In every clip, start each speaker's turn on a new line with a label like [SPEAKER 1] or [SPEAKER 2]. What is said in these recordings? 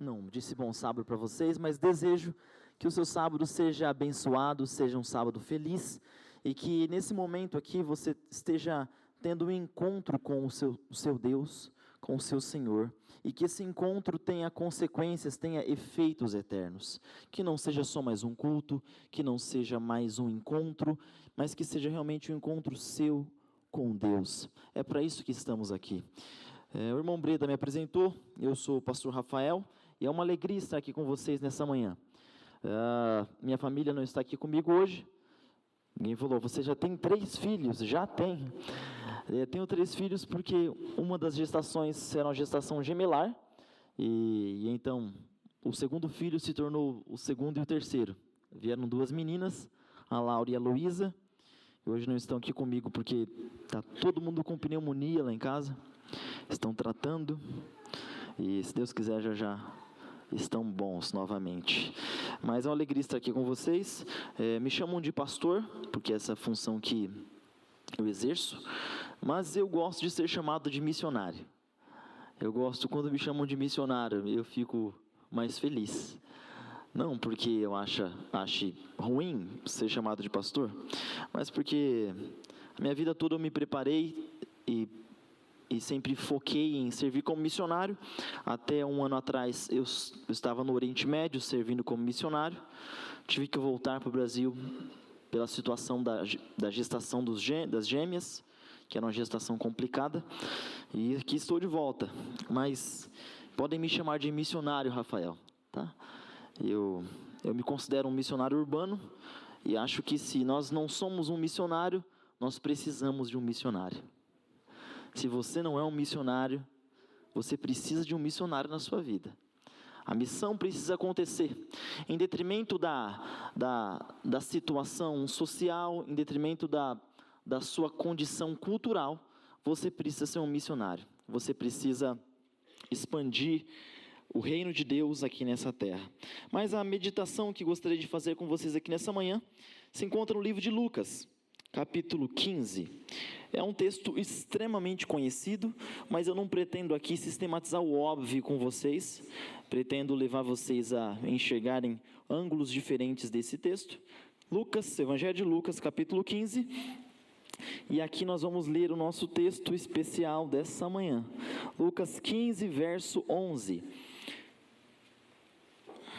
[SPEAKER 1] Não disse bom sábado para vocês, mas desejo que o seu sábado seja abençoado, seja um sábado feliz e que nesse momento aqui você esteja tendo um encontro com o seu Deus, com o seu Senhor, e que esse encontro tenha consequências, tenha efeitos eternos, que não seja só mais um culto, que não seja mais um encontro, mas que seja realmente um encontro seu com Deus. É para isso que estamos aqui. O irmão Breda me apresentou, eu sou o pastor Rafael, e é uma alegria estar aqui com vocês nessa manhã. Minha família não está aqui comigo hoje. Ninguém falou, você já tem 3 filhos? Já tem. Tenho 3 filhos porque uma das gestações era uma gestação gemelar, e então o segundo filho se tornou o segundo e o terceiro. Vieram 2 meninas, a Laura e a Luísa, e hoje não estão aqui comigo porque está todo mundo com pneumonia lá em casa, estão tratando, e se Deus quiser já estão bons novamente. Mas é uma alegria estar aqui com vocês. Me chamam de pastor, porque é essa função que eu exerço, mas eu gosto de ser chamado de missionário. Eu gosto quando me chamam de missionário, eu fico mais feliz. Não porque eu ache ruim ser chamado de pastor, mas porque a minha vida toda eu me preparei e sempre foquei em servir como missionário. Até um ano atrás eu estava no Oriente Médio servindo como missionário. Tive que voltar para o Brasil pela situação da gestação das gêmeas, que era uma gestação complicada, e aqui estou de volta. Mas podem me chamar de missionário, Rafael, tá? Eu me considero um missionário urbano, e acho que se nós não somos um missionário, nós precisamos de um missionário. Se você não é um missionário, você precisa de um missionário na sua vida. A missão precisa acontecer, em detrimento da situação social, em detrimento da sua condição cultural. Você precisa ser um missionário, você precisa expandir o reino de Deus aqui nessa terra. Mas a meditação que gostaria de fazer com vocês aqui nessa manhã se encontra no livro de Lucas, capítulo 15. É um texto extremamente conhecido, mas eu não pretendo aqui sistematizar o óbvio com vocês. Pretendo levar vocês a enxergarem ângulos diferentes desse texto. Lucas, Evangelho de Lucas, capítulo 15. E aqui nós vamos ler o nosso texto especial dessa manhã. Lucas 15, verso 11.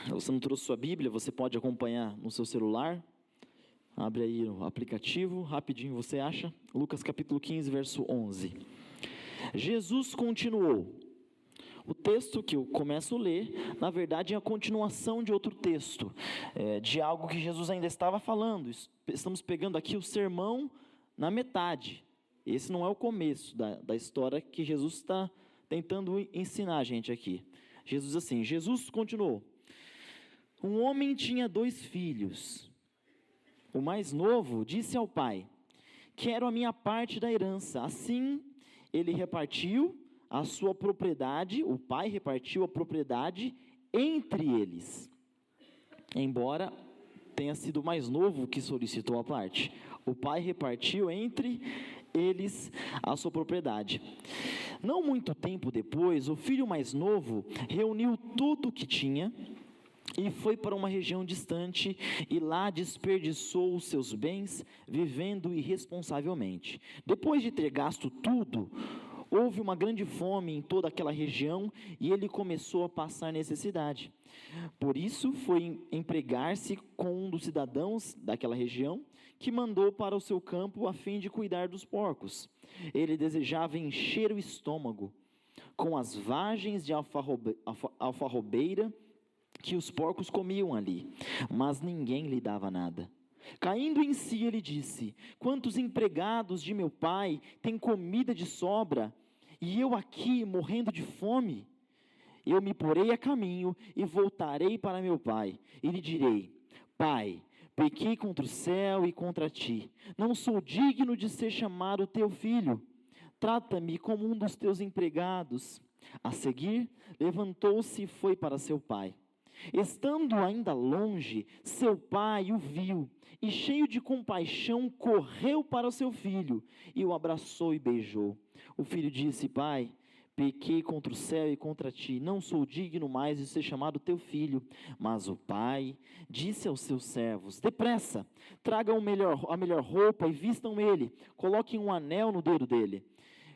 [SPEAKER 1] Se você não trouxe sua Bíblia, você pode acompanhar no seu celular. Abre aí o aplicativo, rapidinho você acha. Lucas capítulo 15, verso 11. Jesus continuou. O texto que eu começo a ler, na verdade, é a continuação de outro texto, de algo que Jesus ainda estava falando. Estamos pegando aqui o sermão na metade. Esse não é o começo da história que Jesus está tentando ensinar a gente aqui. Jesus continuou. Um homem tinha 2 filhos. O mais novo disse ao pai: quero a minha parte da herança. Assim, ele repartiu a sua propriedade, o pai repartiu a propriedade entre eles. Embora tenha sido o mais novo que solicitou a parte, o pai repartiu entre eles a sua propriedade. Não muito tempo depois, o filho mais novo reuniu tudo o que tinha e foi para uma região distante, e lá desperdiçou os seus bens, vivendo irresponsavelmente. Depois de ter gasto tudo, houve uma grande fome em toda aquela região, e ele começou a passar necessidade. Por isso foi empregar-se com um dos cidadãos daquela região, que mandou para o seu campo a fim de cuidar dos porcos. Ele desejava encher o estômago com as vagens de alfarrobeira que os porcos comiam ali, mas ninguém lhe dava nada. Caindo em si, ele disse: quantos empregados de meu pai têm comida de sobra, e eu aqui morrendo de fome? Eu me porei a caminho e voltarei para meu pai, e lhe direi: pai, pequei contra o céu e contra ti, não sou digno de ser chamado teu filho, trata-me como um dos teus empregados. A seguir, levantou-se e foi para seu pai. Estando ainda longe, seu pai o viu, e cheio de compaixão, correu para o seu filho, e o abraçou e beijou. O filho disse: pai, pequei contra o céu e contra ti, não sou digno mais de ser chamado teu filho. Mas o pai disse aos seus servos: depressa, tragam a melhor roupa e vistam ele, coloquem um anel no dedo dele,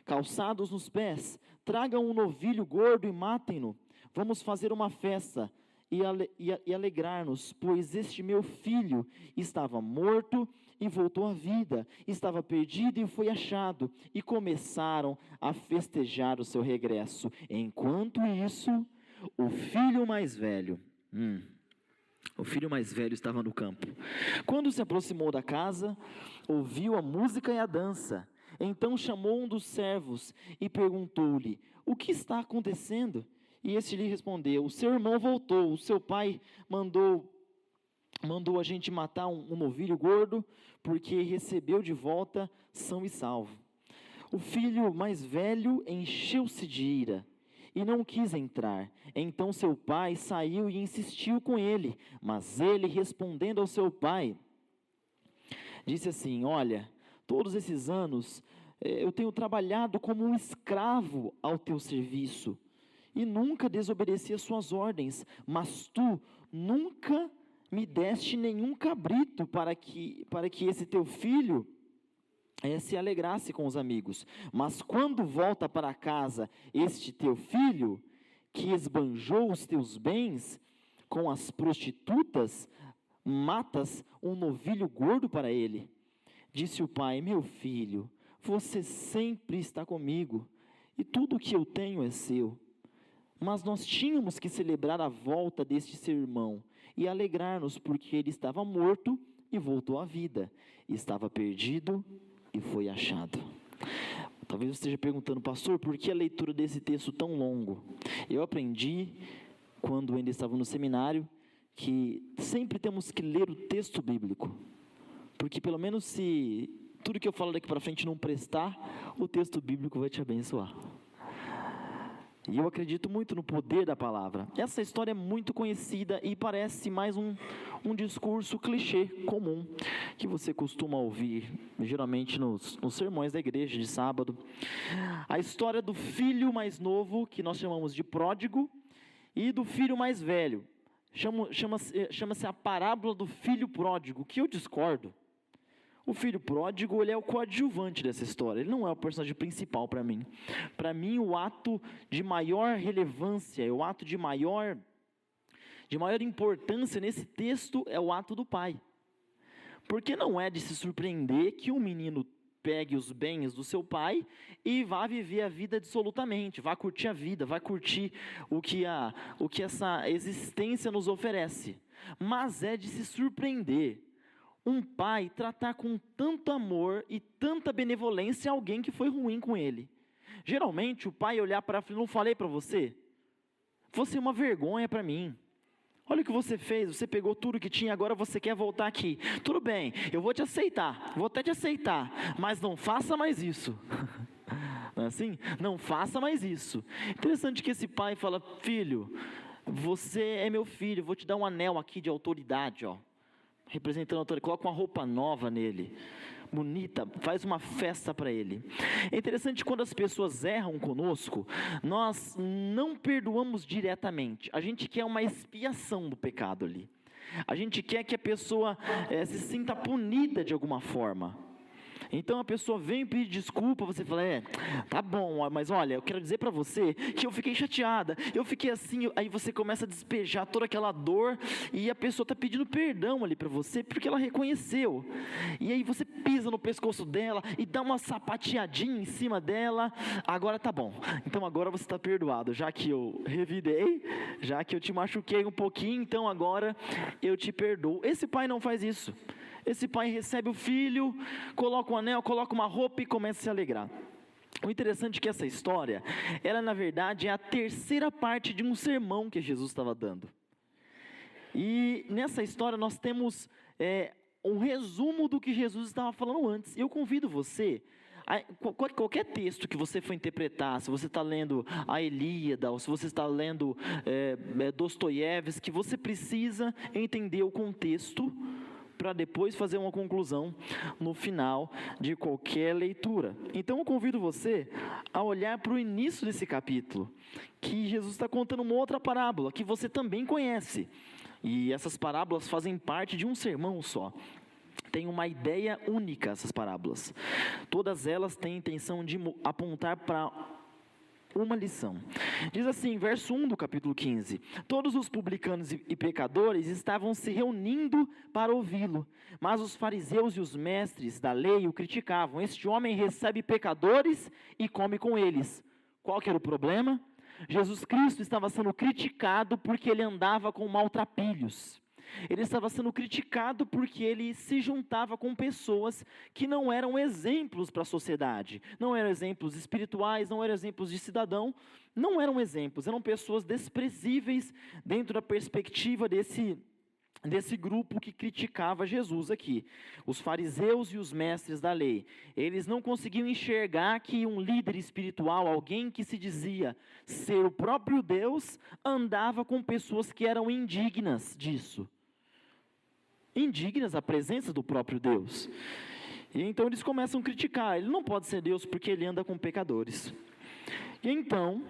[SPEAKER 1] calçados nos pés, tragam um novilho gordo e matem-no. Vamos fazer uma festa e alegrar-nos, pois este meu filho estava morto e voltou à vida, estava perdido e foi achado. E começaram a festejar o seu regresso. Enquanto isso, o filho mais velho estava no campo. Quando se aproximou da casa, ouviu a música e a dança. Então chamou um dos servos e perguntou-lhe: o que está acontecendo? E este lhe respondeu: o seu irmão voltou, o seu pai mandou a gente matar um novilho gordo, porque recebeu de volta são e salvo. O filho mais velho encheu-se de ira e não quis entrar. Então seu pai saiu e insistiu com ele, mas ele, respondendo ao seu pai, disse assim: olha, todos esses anos eu tenho trabalhado como um escravo ao teu serviço e nunca desobedeci às suas ordens, mas tu nunca me deste nenhum cabrito para que esse teu filho se alegrasse com os amigos. Mas quando volta para casa este teu filho, que esbanjou os teus bens com as prostitutas, matas um novilho gordo para ele. Disse o pai: meu filho, você sempre está comigo, e tudo o que eu tenho é seu. Mas nós tínhamos que celebrar a volta deste seu irmão e alegrar-nos, porque ele estava morto e voltou à vida, estava perdido e foi achado. Talvez você esteja perguntando: pastor, por que a leitura desse texto tão longo? Eu aprendi, quando ainda estava no seminário, que sempre temos que ler o texto bíblico, porque pelo menos se tudo que eu falo daqui para frente não prestar, o texto bíblico vai te abençoar. E eu acredito muito no poder da palavra. Essa história é muito conhecida e parece mais um discurso clichê comum que você costuma ouvir, geralmente nos sermões da igreja de sábado. A história do filho mais novo, que nós chamamos de pródigo, e do filho mais velho. Chama-se a parábola do filho pródigo, que eu discordo. O filho pródigo, ele é o coadjuvante dessa história, ele não é o personagem principal para mim. Para mim, o ato de maior relevância, o ato de maior importância nesse texto é o ato do pai. Porque não é de se surpreender que um menino pegue os bens do seu pai e vá viver a vida dissolutamente, vá curtir a vida, vá curtir o que essa existência nos oferece. Mas é de se surpreender um pai tratar com tanto amor e tanta benevolência alguém que foi ruim com ele. Geralmente o pai olhar para frente: não falei para você? Você é uma vergonha para mim. Olha o que você fez, você pegou tudo que tinha, agora você quer voltar aqui. Tudo bem, eu vou te aceitar, vou até te aceitar, mas não faça mais isso. Não é assim? Não faça mais isso. Interessante que esse pai fala: filho, você é meu filho, vou te dar um anel aqui de autoridade, ó. Representando a autoridade, coloca uma roupa nova nele, bonita, faz uma festa para ele. É interessante, quando as pessoas erram conosco, nós não perdoamos diretamente, a gente quer uma expiação do pecado ali, a gente quer que a pessoa se sinta punida de alguma forma. Então a pessoa vem pedir desculpa, você fala: tá bom, mas olha, eu quero dizer para você que eu fiquei chateada, eu fiquei assim. Aí você começa a despejar toda aquela dor e a pessoa está pedindo perdão ali para você, porque ela reconheceu. E aí você pisa no pescoço dela e dá uma sapateadinha em cima dela. Agora tá bom, então agora você está perdoado, já que eu revidei, já que eu te machuquei um pouquinho, então agora eu te perdoo. Esse pai não faz isso. Esse pai recebe o filho, coloca um anel, coloca uma roupa e começa a se alegrar. O interessante é que essa história, ela na verdade é a terceira parte de um sermão que Jesus estava dando. E nessa história nós temos um resumo do que Jesus estava falando antes. Eu convido você, qualquer texto que você for interpretar, se você está lendo a Ilíada, ou se você está lendo Dostoiévski, você precisa entender o contexto para depois fazer uma conclusão no final de qualquer leitura. Então eu convido você a olhar para o início desse capítulo, que Jesus está contando uma outra parábola, que você também conhece. E essas parábolas fazem parte de um sermão só. Tem uma ideia única essas parábolas. Todas elas têm a intenção de apontar para uma lição. Diz assim, verso 1 do capítulo 15: todos os publicanos e pecadores estavam se reunindo para ouvi-lo, mas os fariseus e os mestres da lei o criticavam. Este homem recebe pecadores e come com eles. Qual que era o problema? Jesus Cristo estava sendo criticado porque ele andava com maltrapilhos. Ele estava sendo criticado porque ele se juntava com pessoas que não eram exemplos para a sociedade, não eram exemplos espirituais, não eram exemplos de cidadão, não eram exemplos, eram pessoas desprezíveis dentro da perspectiva desse grupo que criticava Jesus aqui. Os fariseus e os mestres da lei, eles não conseguiam enxergar que um líder espiritual, alguém que se dizia ser o próprio Deus, andava com pessoas que eram indignas disso. Indignas à presença do próprio Deus. E então eles começam a criticar, ele não pode ser Deus porque ele anda com pecadores. E então,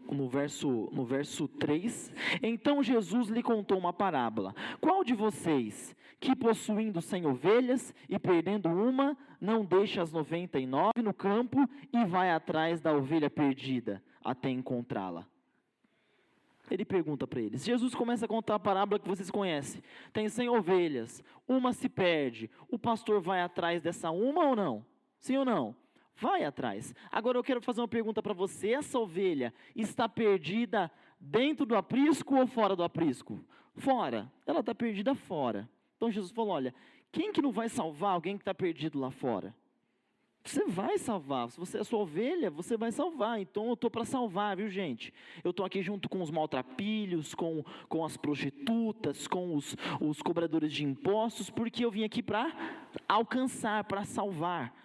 [SPEAKER 1] no verso 3, então Jesus lhe contou uma parábola. Qual de vocês, que possuindo 100 ovelhas e perdendo uma, não deixa as 99 no campo e vai atrás da ovelha perdida até encontrá-la? Ele pergunta para eles. Jesus começa a contar a parábola que vocês conhecem. Tem 100 ovelhas, uma se perde. O pastor vai atrás dessa uma ou não? Sim ou não? Vai atrás. Agora eu quero fazer uma pergunta para você. Essa ovelha está perdida dentro do aprisco ou fora do aprisco? Fora. Ela está perdida fora. Então Jesus falou, olha, quem que não vai salvar alguém que está perdido lá fora? Você vai salvar, se você é sua ovelha, você vai salvar. Então eu estou para salvar, viu gente? Eu estou aqui junto com os maltrapilhos, com as prostitutas, com os cobradores de impostos, porque eu vim aqui para alcançar, para salvar.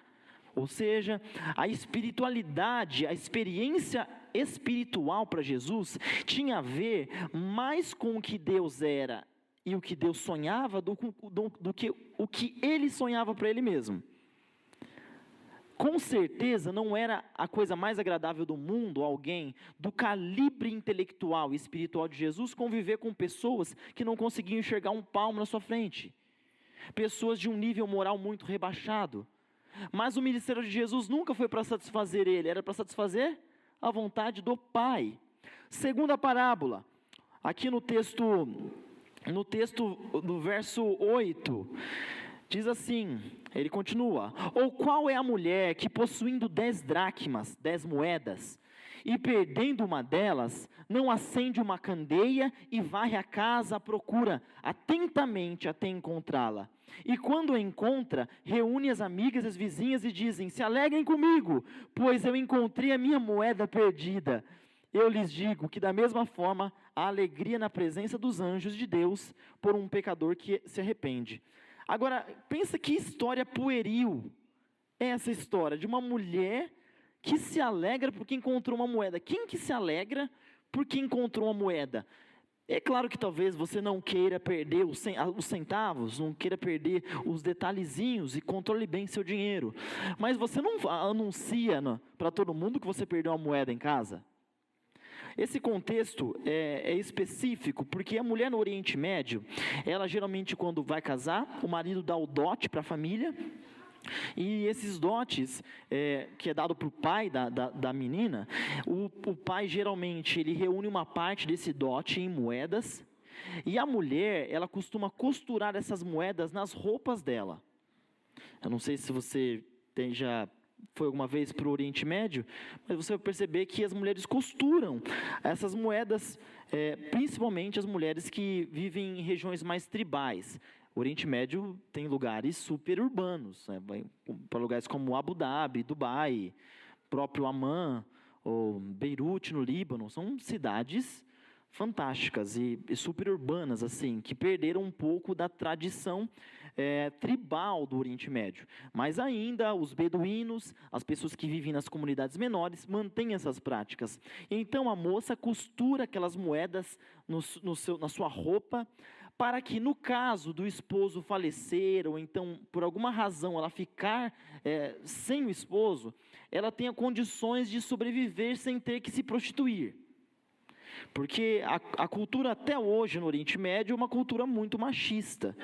[SPEAKER 1] Ou seja, a espiritualidade, a experiência espiritual para Jesus tinha a ver mais com o que Deus era e o que Deus sonhava do que o que ele sonhava para ele mesmo. Com certeza não era a coisa mais agradável do mundo alguém do calibre intelectual e espiritual de Jesus conviver com pessoas que não conseguiam enxergar um palmo na sua frente. Pessoas de um nível moral muito rebaixado. Mas o ministério de Jesus nunca foi para satisfazer ele, era para satisfazer a vontade do Pai. Segunda parábola, aqui no texto do verso 8, diz assim, ele continua: ou qual é a mulher que possuindo 10 dracmas, 10 moedas, e perdendo uma delas, não acende uma candeia e varre a casa à procura atentamente até encontrá-la? E quando a encontra, reúne as amigas e as vizinhas e dizem: se alegrem comigo, pois eu encontrei a minha moeda perdida. Eu lhes digo que da mesma forma, há alegria na presença dos anjos de Deus por um pecador que se arrepende. Agora, pensa que história pueril é essa história de uma mulher que se alegra porque encontrou uma moeda. Quem que se alegra porque encontrou uma moeda? É claro que talvez você não queira perder os centavos, não queira perder os detalhezinhos e controle bem seu dinheiro. Mas você não anuncia para todo mundo que você perdeu uma moeda em casa? Esse contexto é específico, porque a mulher no Oriente Médio, ela geralmente quando vai casar, o marido dá o dote para a família, e esses dotes, que é dado para o pai da menina, o pai geralmente ele reúne uma parte desse dote em moedas, e a mulher, ela costuma costurar essas moedas nas roupas dela. Eu não sei se você já foi alguma vez para o Oriente Médio, mas você vai perceber que as mulheres costuram essas moedas, principalmente as mulheres que vivem em regiões mais tribais. O Oriente Médio tem lugares super urbanos, né? Para lugares como Abu Dhabi, Dubai, próprio Amman, ou Beirute no Líbano, são cidades fantásticas e super urbanas, assim, que perderam um pouco da tradição tribal do Oriente Médio. Mas ainda os beduínos, as pessoas que vivem nas comunidades menores, mantêm essas práticas. Então a moça costura aquelas moedas na sua roupa, para que no caso do esposo falecer, ou então por alguma razão ela ficar sem o esposo, ela tenha condições de sobreviver sem ter que se prostituir. Porque a cultura até hoje no Oriente Médio é uma cultura muito machista.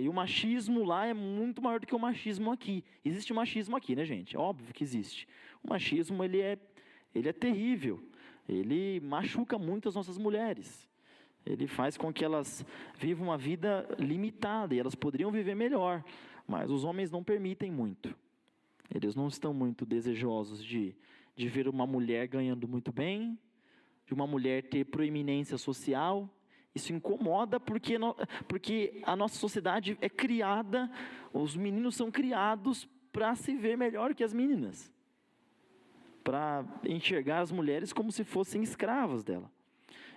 [SPEAKER 1] E o machismo lá é muito maior do que o machismo aqui. Existe machismo aqui, né, gente? É óbvio que existe. O machismo, ele é terrível. Ele machuca muito as nossas mulheres. Ele faz com que elas vivam uma vida limitada, e elas poderiam viver melhor, mas os homens não permitem muito. Eles não estão muito desejosos de ver uma mulher ganhando muito bem, de uma mulher ter proeminência social. Isso incomoda porque a nossa sociedade é criada, os meninos são criados para se ver melhor que as meninas, para enxergar as mulheres como se fossem escravas dela.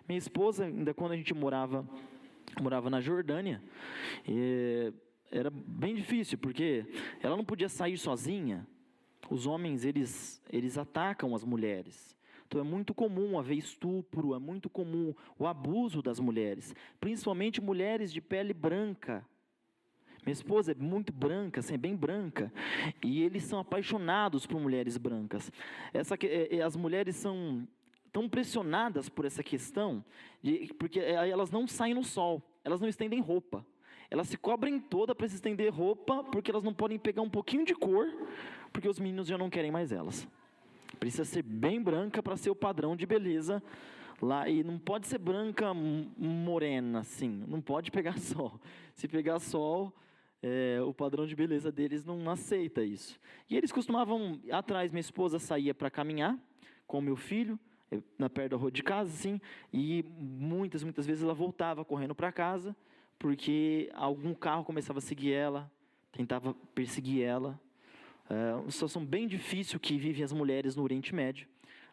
[SPEAKER 1] Minha esposa, ainda quando a gente morava na Jordânia, era bem difícil, porque ela não podia sair sozinha. Os homens, eles atacam as mulheres. Então é muito comum haver estupro, é muito comum o abuso das mulheres, principalmente mulheres de pele branca. Minha esposa é muito branca, assim, bem branca, e eles são apaixonados por mulheres brancas. As mulheres são tão pressionadas por essa questão, porque elas não saem no sol, elas não estendem roupa. Elas se cobrem toda para se estender roupa, porque elas não podem pegar um pouquinho de cor, porque os meninos já não querem mais elas. Precisa ser bem branca para ser o padrão de beleza lá, e não pode ser branca morena, assim, não pode pegar sol. Se pegar sol, o padrão de beleza deles não aceita isso. E eles costumavam, atrás, minha esposa saía para caminhar com meu filho, na perto da rua de casa, assim, e muitas vezes ela voltava correndo para casa, porque algum carro começava a seguir ela, tentava perseguir ela. Uma situação bem difícil que vivem as mulheres no Oriente Médio.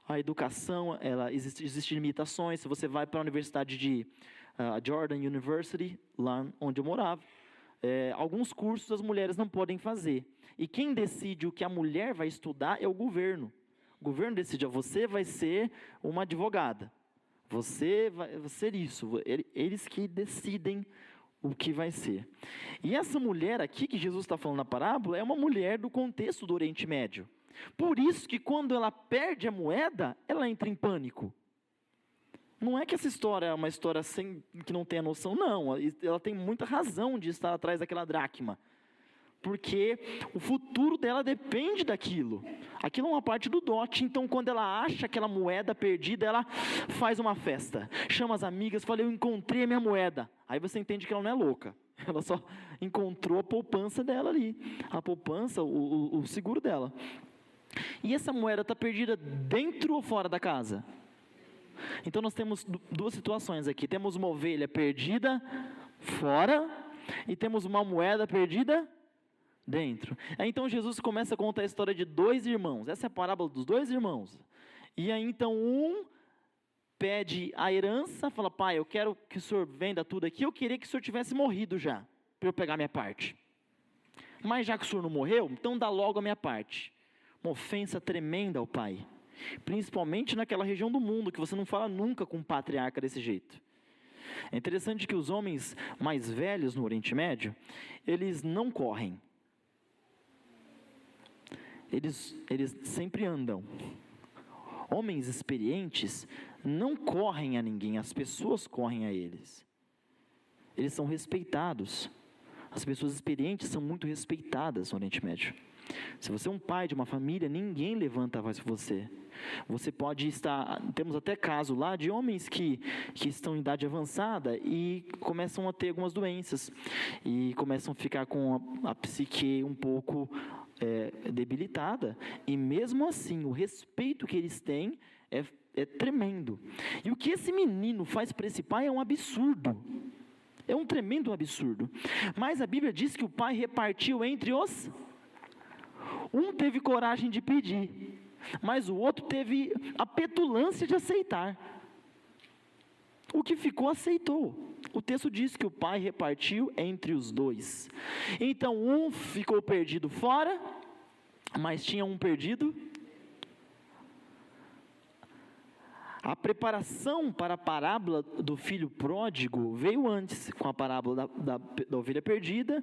[SPEAKER 1] A educação, existe limitações. Se você vai para a Universidade de Jordan University, lá onde eu morava, alguns cursos as mulheres não podem fazer. E quem decide o que a mulher vai estudar é o governo. O governo decide, você vai ser uma advogada. Você vai ser isso. Eles que decidem o que vai ser. E essa mulher aqui que Jesus está falando na parábola é uma mulher do contexto do Oriente Médio. Por isso que quando ela perde a moeda, ela entra em pânico. Não é que essa história é uma história que não tem a noção, não. Ela tem muita razão de estar atrás daquela dracma. Porque o futuro dela depende daquilo. Aquilo é uma parte do dote, então quando ela acha aquela moeda perdida, ela faz uma festa. Chama as amigas, fala, eu encontrei a minha moeda. Aí você entende que ela não é louca. Ela só encontrou a poupança dela ali. A poupança, o seguro dela. E essa moeda está perdida dentro ou fora da casa? Então nós temos duas situações aqui. Temos uma ovelha perdida fora e temos uma moeda perdida dentro. Então Jesus começa a contar a história de dois irmãos. Essa é a parábola dos dois irmãos. E aí então um pede a herança, fala, pai, eu quero que o senhor venda tudo aqui, eu queria que o senhor tivesse morrido já, para eu pegar a minha parte. Mas já que o senhor não morreu, então dá logo a minha parte. Uma ofensa tremenda ao pai. Principalmente naquela região do mundo, que você não fala nunca com um patriarca desse jeito. É interessante que os homens mais velhos no Oriente Médio, eles não correm. Eles sempre andam. Homens experientes não correm a ninguém, as pessoas correm a eles. Eles são respeitados. As pessoas experientes são muito respeitadas no Oriente Médio. Se você é um pai de uma família, ninguém levanta a voz por você. Você pode estar, temos até caso lá de homens que estão em idade avançada e começam a ter algumas doenças. E começam a ficar com a psique um pouco debilitada. E mesmo assim, o respeito que eles têm é tremendo. E o que esse menino faz para esse pai é um absurdo. É um tremendo absurdo. Mas a Bíblia diz que o pai repartiu entre os... Um teve coragem de pedir, mas o outro teve a petulância de aceitar. que ficou aceitou. O texto diz que o pai repartiu entre os dois. Então um ficou perdido fora, mas tinha um perdido. A preparação para a parábola do filho pródigo veio antes, com a parábola da ovelha perdida,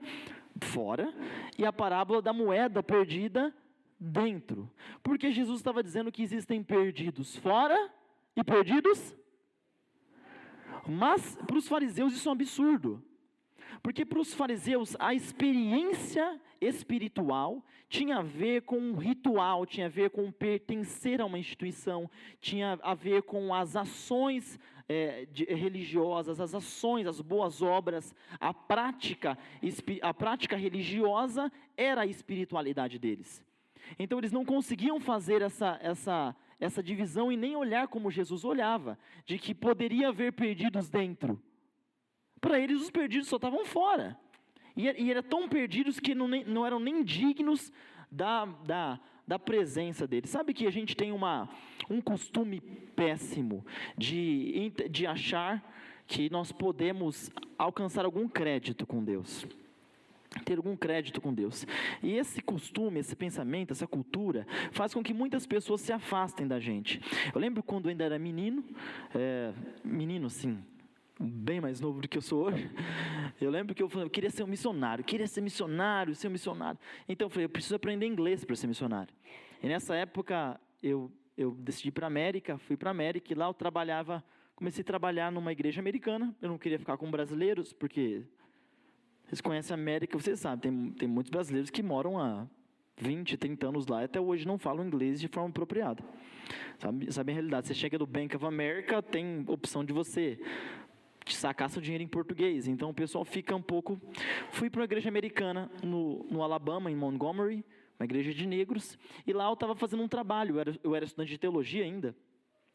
[SPEAKER 1] fora, e a parábola da moeda perdida, dentro. Porque Jesus estava dizendo que existem perdidos fora e perdidos. Mas para os fariseus isso é um absurdo. Porque para os fariseus a experiência espiritual tinha a ver com um ritual, tinha a ver com pertencer a uma instituição, tinha a ver com as ações religiosas, as ações, as boas obras, a prática religiosa era a espiritualidade deles. Então eles não conseguiam fazer essa divisão e nem olhar como Jesus olhava, de que poderia haver perdidos dentro. Para eles os perdidos só estavam fora, e eram tão perdidos que não eram nem dignos da presença deles. Sabe que a gente tem um costume péssimo de achar que nós podemos alcançar algum crédito com Deus, ter algum crédito com Deus. E esse costume, esse pensamento, essa cultura, faz com que muitas pessoas se afastem da gente. Eu lembro quando eu ainda era menino sim, bem mais novo do que eu sou hoje. Eu lembro que eu queria ser um missionário, ser um missionário. Então eu falei, eu preciso aprender inglês para ser missionário. E nessa época eu decidi ir para a América, fui para a América e lá eu comecei a trabalhar numa igreja americana. Eu não queria ficar com brasileiros, porque vocês conhecem a América, vocês sabem, tem muitos brasileiros que moram há 20, 30 anos lá e até hoje não falam inglês de forma apropriada. Sabe a realidade, você chega do Bank of America, tem opção de você sacar seu dinheiro em português, então o pessoal fica um pouco... Fui para uma igreja americana no Alabama, em Montgomery, uma igreja de negros, e lá eu estava fazendo um trabalho, eu era estudante de teologia ainda,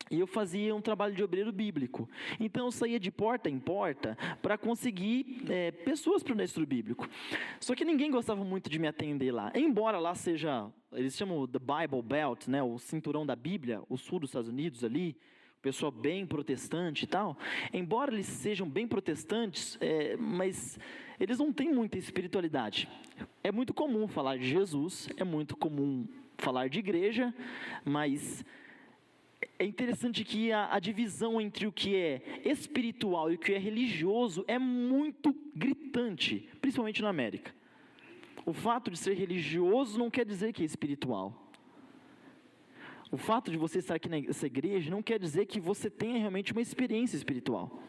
[SPEAKER 1] e eu fazia um trabalho de obreiro bíblico. Então eu saía de porta em porta para conseguir pessoas para o estudo bíblico. Só que ninguém gostava muito de me atender lá. Embora lá seja, eles chamam The Bible Belt, né, o cinturão da Bíblia, o sul dos Estados Unidos ali, pessoa bem protestante e tal. Embora eles sejam bem protestantes, mas eles não têm muita espiritualidade. É muito comum falar de Jesus, é muito comum falar de igreja, mas... É interessante que a divisão entre o que é espiritual e o que é religioso é muito gritante, principalmente na América. O fato de ser religioso não quer dizer que é espiritual. O fato de você estar aqui nessa igreja não quer dizer que você tenha realmente uma experiência espiritual.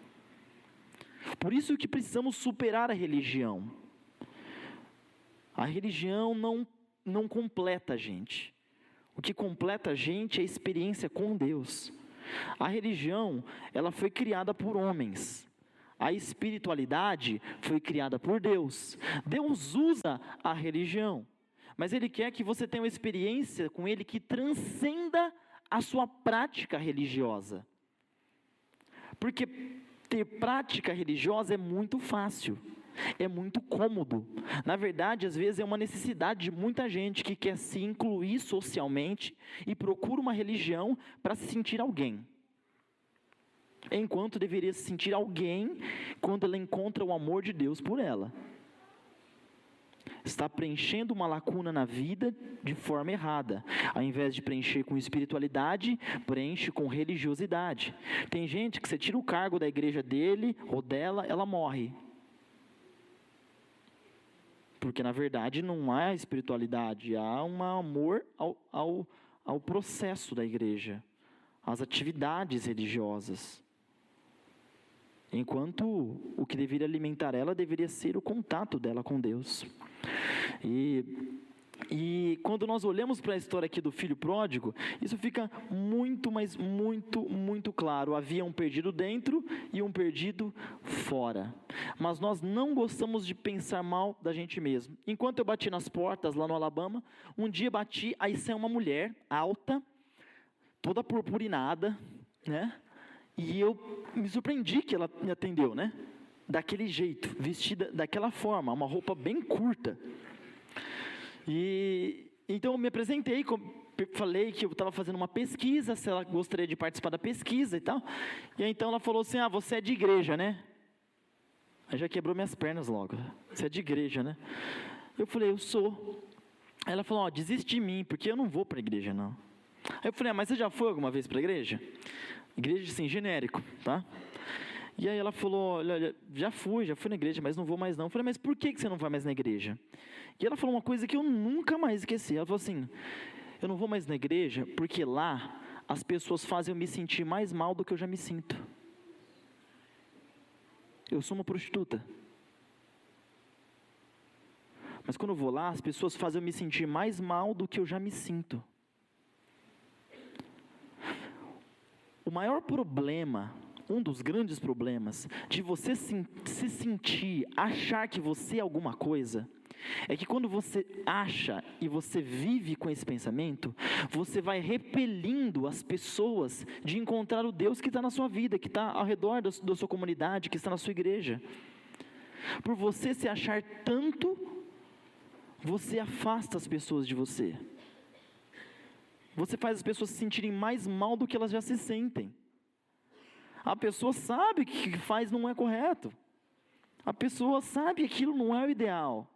[SPEAKER 1] Por isso que precisamos superar a religião. A religião não completa a gente. O que completa a gente é a experiência com Deus. A religião, ela foi criada por homens. A espiritualidade foi criada por Deus. Deus usa a religião, mas Ele quer que você tenha uma experiência com Ele que transcenda a sua prática religiosa. Porque ter prática religiosa é muito fácil. É muito cômodo. Na verdade, às vezes é uma necessidade de muita gente que quer se incluir socialmente e procura uma religião para se sentir alguém. Enquanto deveria se sentir alguém quando ela encontra o amor de Deus por ela. Está preenchendo uma lacuna na vida de forma errada. Ao invés de preencher com espiritualidade, preenche com religiosidade. Tem gente que você tira o cargo da igreja dele ou dela, ela morre. Porque na verdade não há espiritualidade, há um amor ao processo da igreja, às atividades religiosas. Enquanto o que deveria alimentar ela deveria ser o contato dela com Deus. E quando nós olhamos para a história aqui do filho pródigo, isso fica muito, mas muito claro. Havia um perdido dentro e um perdido fora. Mas nós não gostamos de pensar mal da gente mesmo. Enquanto eu bati nas portas lá no Alabama, um dia bati, aí saiu uma mulher alta, toda purpurinada, né? E eu me surpreendi que ela me atendeu, né? Daquele jeito, vestida daquela forma, uma roupa bem curta. E então eu me apresentei falei que eu estava fazendo uma pesquisa, se ela gostaria de participar da pesquisa e tal. E aí então ela falou assim, você é de igreja, né? Aí já quebrou minhas pernas logo. Você é de igreja, né? Eu falei, eu sou. Aí ela falou, desiste de mim, porque eu não vou para a igreja, não. Aí eu falei, mas você já foi alguma vez para a igreja? Igreja, assim, genérico, tá? E aí ela falou, olha, já fui na igreja, mas não vou mais não. Eu falei, mas por que você não vai mais na igreja? E ela falou uma coisa que eu nunca mais esqueci. Ela falou assim, eu não vou mais na igreja porque lá as pessoas fazem eu me sentir mais mal do que eu já me sinto. Eu sou uma prostituta. Mas quando eu vou lá, as pessoas fazem eu me sentir mais mal do que eu já me sinto. O maior problema, um dos grandes problemas, de você se sentir, achar que você é alguma coisa, é que quando você acha e você vive com esse pensamento, você vai repelindo as pessoas de encontrar o Deus que está na sua vida, que está ao redor da sua comunidade, que está na sua igreja. Por você se achar tanto, você afasta as pessoas de você. Você faz as pessoas se sentirem mais mal do que elas já se sentem. A pessoa sabe que o que faz não é correto. A pessoa sabe que aquilo não é o ideal.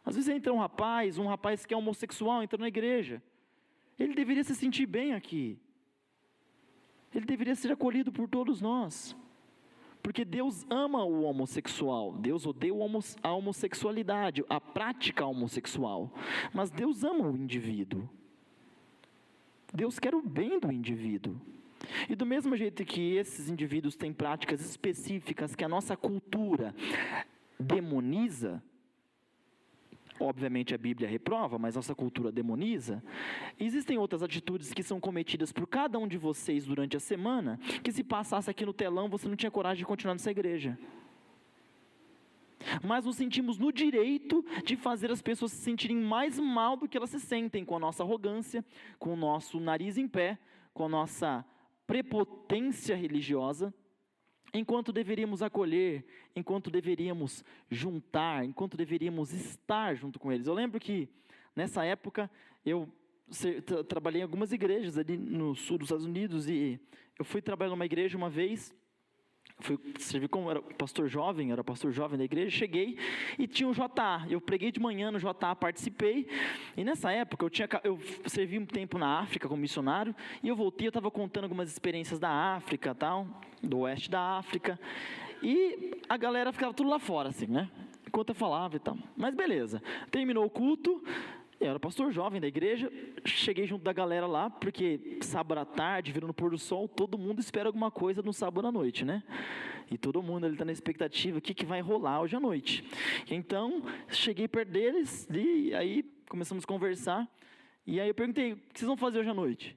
[SPEAKER 1] Às vezes entra um rapaz que é homossexual, entra na igreja. Ele deveria se sentir bem aqui. Ele deveria ser acolhido por todos nós. Porque Deus ama o homossexual. Deus odeia a homossexualidade, a prática homossexual. Mas Deus ama o indivíduo. Deus quer o bem do indivíduo. E do mesmo jeito que esses indivíduos têm práticas específicas que a nossa cultura demoniza, obviamente a Bíblia reprova, mas nossa cultura demoniza, existem outras atitudes que são cometidas por cada um de vocês durante a semana, que se passasse aqui no telão, você não tinha coragem de continuar nessa igreja. Mas nos sentimos no direito de fazer as pessoas se sentirem mais mal do que elas se sentem, com a nossa arrogância, com o nosso nariz em pé, com a nossa prepotência religiosa, enquanto deveríamos acolher, enquanto deveríamos juntar, enquanto deveríamos estar junto com eles. Eu lembro que nessa época eu trabalhei em algumas igrejas ali no sul dos Estados Unidos, e eu fui trabalhar numa igreja uma vez. Servi como era pastor jovem da igreja, cheguei e tinha o JA, eu preguei de manhã no JA, participei, e nessa época eu servi um tempo na África como missionário, e eu voltei, eu estava contando algumas experiências da África, tal, do oeste da África, e a galera ficava tudo lá fora, assim, né, enquanto eu falava e tal, mas beleza, terminou o culto. Eu era pastor jovem da igreja, cheguei junto da galera lá, porque sábado à tarde, virando o pôr do sol, todo mundo espera alguma coisa no sábado à noite, né? E todo mundo ali está na expectativa, o que vai rolar hoje à noite. Então, cheguei perto deles, e aí começamos a conversar, e aí eu perguntei, o que vocês vão fazer hoje à noite?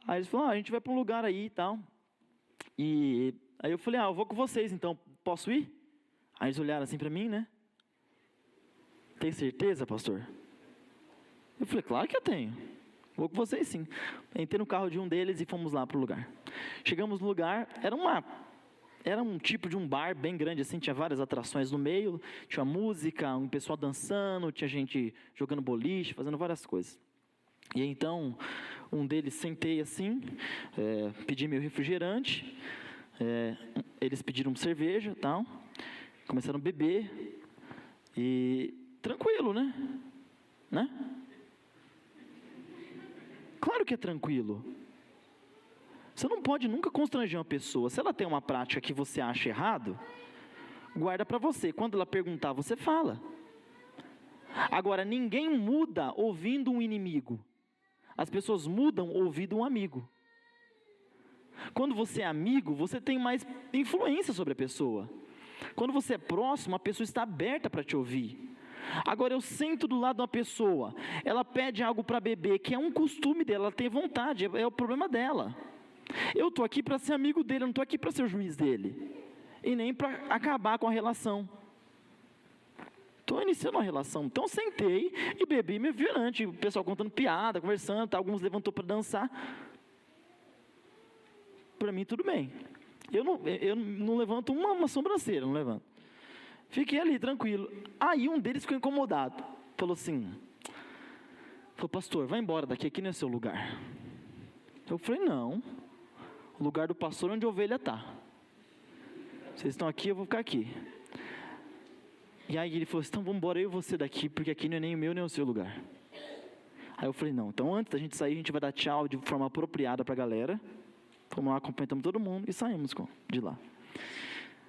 [SPEAKER 1] Aí eles falaram, a gente vai para um lugar aí e tal. E aí eu falei, eu vou com vocês, então, posso ir? Aí eles olharam assim para mim, né? Tem certeza, pastor? Eu falei, claro que eu tenho. Vou com vocês sim. Entrei no carro de um deles e fomos lá para o lugar. Chegamos no lugar, era um tipo de um bar bem grande assim, tinha várias atrações no meio, tinha música, um pessoal dançando, tinha gente jogando boliche, fazendo várias coisas. E então, um deles sentei assim, pedi meu refrigerante, eles pediram cerveja e tal, começaram a beber, e tranquilo, né? Claro que é tranquilo. Você não pode nunca constranger uma pessoa. Se ela tem uma prática que você acha errado, guarda para você. Quando ela perguntar, você fala. Agora, ninguém muda ouvindo um inimigo. As pessoas mudam ouvindo um amigo. Quando você é amigo, você tem mais influência sobre a pessoa. Quando você é próximo, a pessoa está aberta para te ouvir. Agora eu sento do lado de uma pessoa, ela pede algo para beber, que é um costume dela, ela tem vontade, é o problema dela. Eu estou aqui para ser amigo dele, eu não estou aqui para ser o juiz dele, e nem para acabar com a relação. Estou iniciando uma relação, então sentei e bebi meu refrigerante, o pessoal contando piada, conversando, alguns levantou para dançar. Para mim tudo bem, eu não levanto uma sobrancelha, não levanto. Fiquei ali, tranquilo. Aí um deles ficou incomodado. Falou assim, falou, pastor, vai embora daqui, aqui não é seu lugar. Eu falei, não, o lugar do pastor é onde a ovelha está. Vocês estão aqui, eu vou ficar aqui. E aí ele falou, então vamos embora eu e você daqui, porque aqui não é nem o meu nem o seu lugar. Aí eu falei, não, então antes da gente sair, a gente vai dar tchau de forma apropriada para a galera. Fomos lá, cumprimentamos todo mundo e saímos de lá.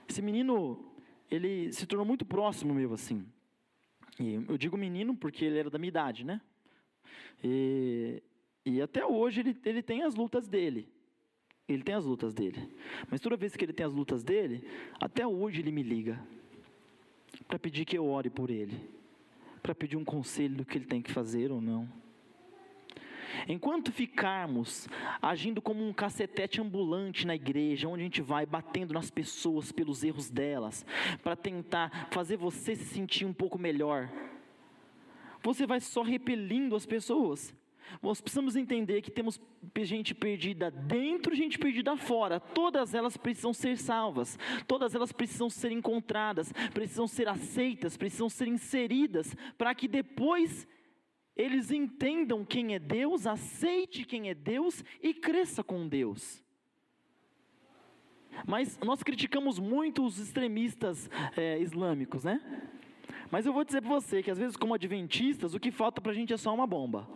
[SPEAKER 1] Esse menino, ele se tornou muito próximo meu, assim. E eu digo menino porque ele era da minha idade, né? E até hoje ele tem as lutas dele. Ele tem as lutas dele. Mas toda vez que ele tem as lutas dele, até hoje ele me liga. Para pedir que eu ore por ele. Para pedir um conselho do que ele tem que fazer ou não. Enquanto ficarmos agindo como um cacetete ambulante na igreja, onde a gente vai batendo nas pessoas pelos erros delas, para tentar fazer você se sentir um pouco melhor, você vai só repelindo as pessoas. Nós precisamos entender que temos gente perdida dentro e gente perdida fora. Todas elas precisam ser salvas. Todas elas precisam ser encontradas, precisam ser aceitas, precisam ser inseridas, para que depois eles entendam quem é Deus, aceite quem é Deus e cresça com Deus. Mas nós criticamos muito os extremistas islâmicos, né? Mas eu vou dizer para você que às vezes como adventistas, o que falta para a gente é só uma bomba.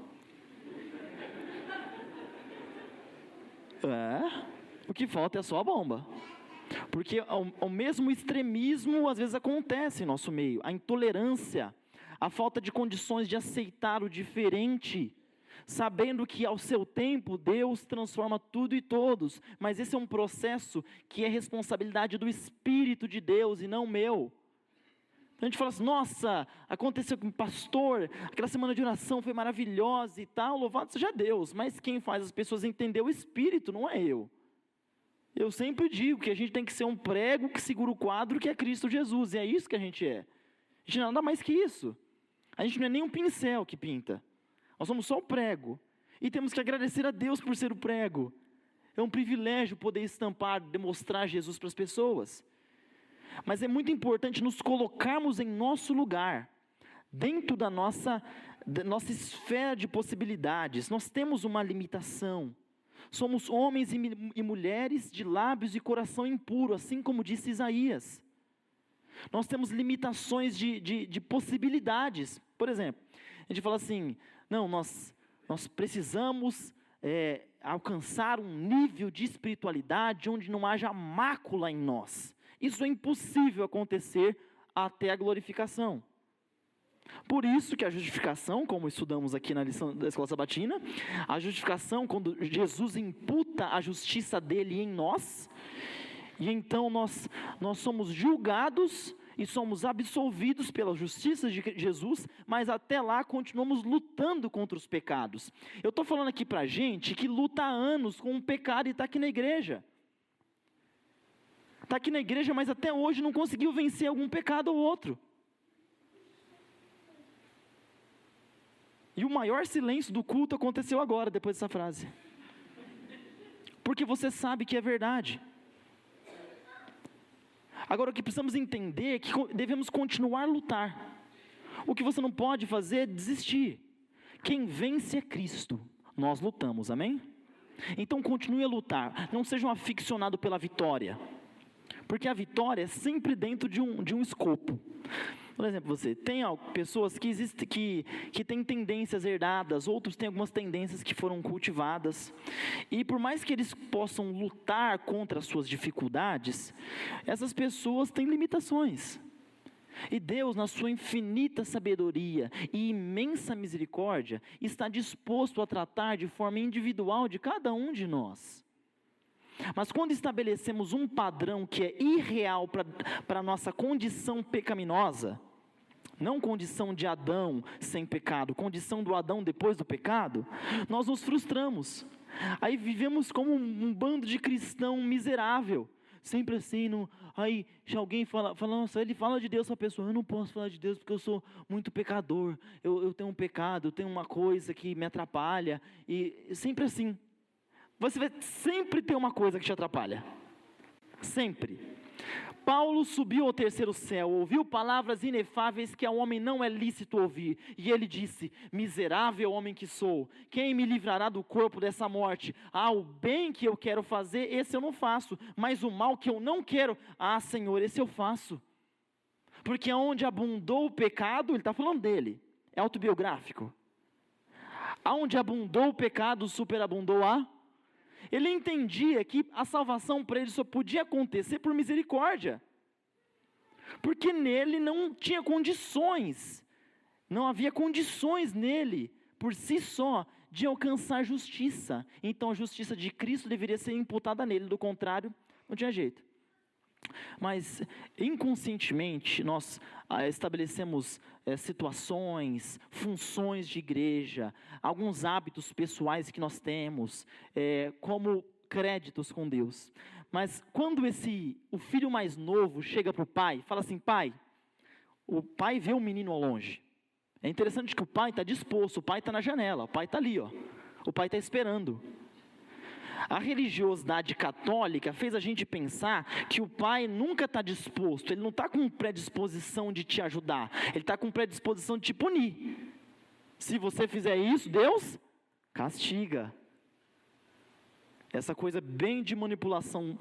[SPEAKER 1] O que falta é só a bomba. Porque o mesmo extremismo às vezes acontece em nosso meio. A intolerância, a falta de condições de aceitar o diferente, sabendo que ao seu tempo Deus transforma tudo e todos, mas esse é um processo que é responsabilidade do Espírito de Deus e não meu. A gente fala assim, nossa, aconteceu com o pastor, aquela semana de oração foi maravilhosa e tal, louvado seja Deus, mas quem faz as pessoas entender o Espírito não é eu. Eu sempre digo que a gente tem que ser um prego que segura o quadro que é Cristo Jesus, e é isso que a gente é. A gente não é nada mais que isso. A gente não é nem um pincel que pinta, nós somos só o prego, e temos que agradecer a Deus por ser o prego. É um privilégio poder estampar, demonstrar Jesus para as pessoas. Mas é muito importante nos colocarmos em nosso lugar, dentro da nossa esfera de possibilidades. Nós temos uma limitação, somos homens e mulheres de lábios e coração impuro, assim como disse Isaías. Nós temos limitações de possibilidades. Por exemplo, a gente fala assim, não, nós precisamos alcançar um nível de espiritualidade onde não haja mácula em nós. Isso é impossível acontecer até a glorificação. Por isso que a justificação, como estudamos aqui na lição da Escola Sabatina, a justificação, quando Jesus imputa a justiça dele em nós, e então nós somos julgados e somos absolvidos pela justiça de Jesus, mas até lá continuamos lutando contra os pecados. Eu estou falando aqui para gente que luta há anos com um pecado e está aqui na igreja. Está aqui na igreja, mas até hoje não conseguiu vencer algum pecado ou outro. E o maior silêncio do culto aconteceu agora, depois dessa frase. Porque você sabe que é verdade. Agora o que precisamos entender é que devemos continuar a lutar. O que você não pode fazer é desistir. Quem vence é Cristo. Nós lutamos, amém? Então continue a lutar. Não seja um aficionado pela vitória. Porque a vitória é sempre dentro de um escopo. Por exemplo, você tem pessoas que têm tendências herdadas, outros têm algumas tendências que foram cultivadas. E por mais que eles possam lutar contra as suas dificuldades, essas pessoas têm limitações. E Deus, na sua infinita sabedoria e imensa misericórdia, está disposto a tratar de forma individual de cada um de nós. Mas quando estabelecemos um padrão que é irreal para a nossa condição pecaminosa, não condição de Adão sem pecado, condição do Adão depois do pecado, nós nos frustramos. Aí vivemos como um bando de cristão miserável, sempre assim, aí se alguém fala, nossa, ele fala de Deus para a pessoa, eu não posso falar de Deus porque eu sou muito pecador, eu tenho um pecado, eu tenho uma coisa que me atrapalha, e sempre assim. Você vai sempre ter uma coisa que te atrapalha. Sempre.
[SPEAKER 2] Paulo subiu ao terceiro céu, ouviu palavras inefáveis que ao homem não é lícito ouvir. E ele disse: miserável homem que sou, quem me livrará do corpo dessa morte? O bem que eu quero fazer, esse eu não faço, mas o mal que eu não quero, Senhor, esse eu faço. Porque onde abundou o pecado, ele está falando dele, é autobiográfico. Aonde abundou o pecado, superabundou Ele entendia que a salvação para ele só podia acontecer por misericórdia. Porque nele não tinha condições, não havia condições nele, por si só, de alcançar justiça. Então a justiça de Cristo deveria ser imputada nele, do contrário, não tinha jeito. Mas inconscientemente nós estabelecemos situações, funções de igreja, alguns hábitos pessoais que nós temos, como créditos com Deus. Mas quando o filho mais novo chega para o pai, fala assim: pai, o pai vê o menino ao longe. É interessante que o pai está disposto, o pai está na janela, o pai está ali, o pai está esperando. A religiosidade católica fez a gente pensar que o pai nunca está disposto, ele não está com predisposição de te ajudar, ele está com predisposição de te punir. Se você fizer isso, Deus castiga. Essa coisa bem de manipulação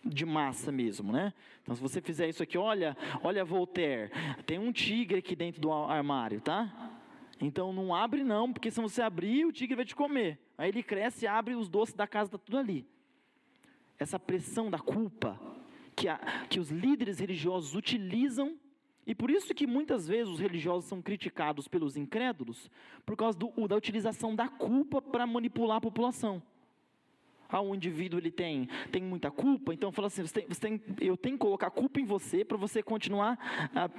[SPEAKER 2] de massa mesmo, né? Então se você fizer isso aqui, olha Voltaire, tem um tigre aqui dentro do armário, tá? Então não abre não, porque se você abrir, o tigre vai te comer. Aí ele cresce, abre, os doces da casa, está tudo ali. Essa pressão da culpa, que os líderes religiosos utilizam, e por isso que muitas vezes os religiosos são criticados pelos incrédulos, por causa da utilização da culpa para manipular a população. O indivíduo ele tem muita culpa, então fala assim, eu tenho que colocar culpa em você para você continuar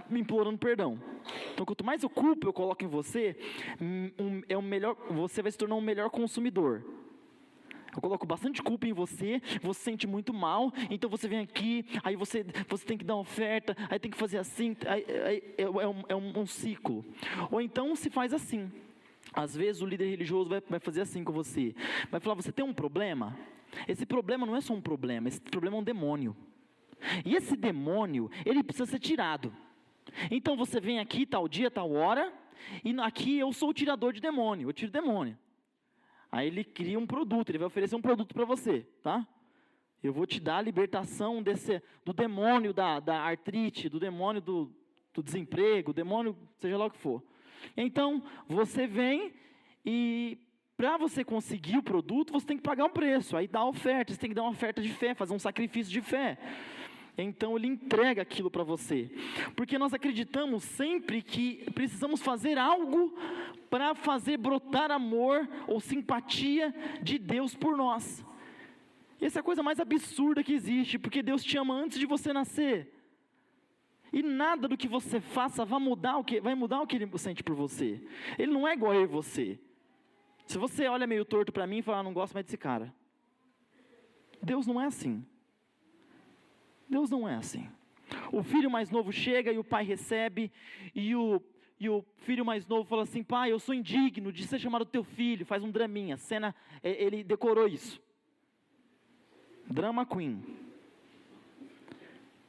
[SPEAKER 2] me implorando perdão. Então quanto mais culpa eu coloco em você, você vai se tornar um melhor consumidor. Eu coloco bastante culpa em você, você se sente muito mal, então você vem aqui, aí você tem que dar uma oferta, aí tem que fazer assim, é um ciclo. Ou então se faz assim. Às vezes o líder religioso vai fazer assim com você, vai falar: você tem um problema? Esse problema não é só um problema, esse problema é um demônio. E esse demônio, ele precisa ser tirado. Então você vem aqui tal dia, tal hora, e aqui eu sou o tirador de demônio, eu tiro demônio. Aí ele cria um produto, ele vai oferecer um produto para você, tá? Eu vou te dar a libertação do demônio da artrite, do demônio do desemprego, demônio, seja lá o que for. Então, você vem e para você conseguir o produto, você tem que pagar um preço. Aí dá a oferta, você tem que dar uma oferta de fé, fazer um sacrifício de fé. Então, ele entrega aquilo para você. Porque nós acreditamos sempre que precisamos fazer algo para fazer brotar amor ou simpatia de Deus por nós. Essa é a coisa mais absurda que existe, porque Deus te ama antes de você nascer. E nada do que você faça vai mudar o que Ele sente por você. Ele não é igual a eu e você. Se você olha meio torto para mim e fala: não gosto mais desse cara. Deus não é assim. Deus não é assim. O filho mais novo chega e o pai recebe, e o filho mais novo fala assim: pai, eu sou indigno de ser chamado teu filho. Faz um draminha, cena, ele decorou isso. Drama queen.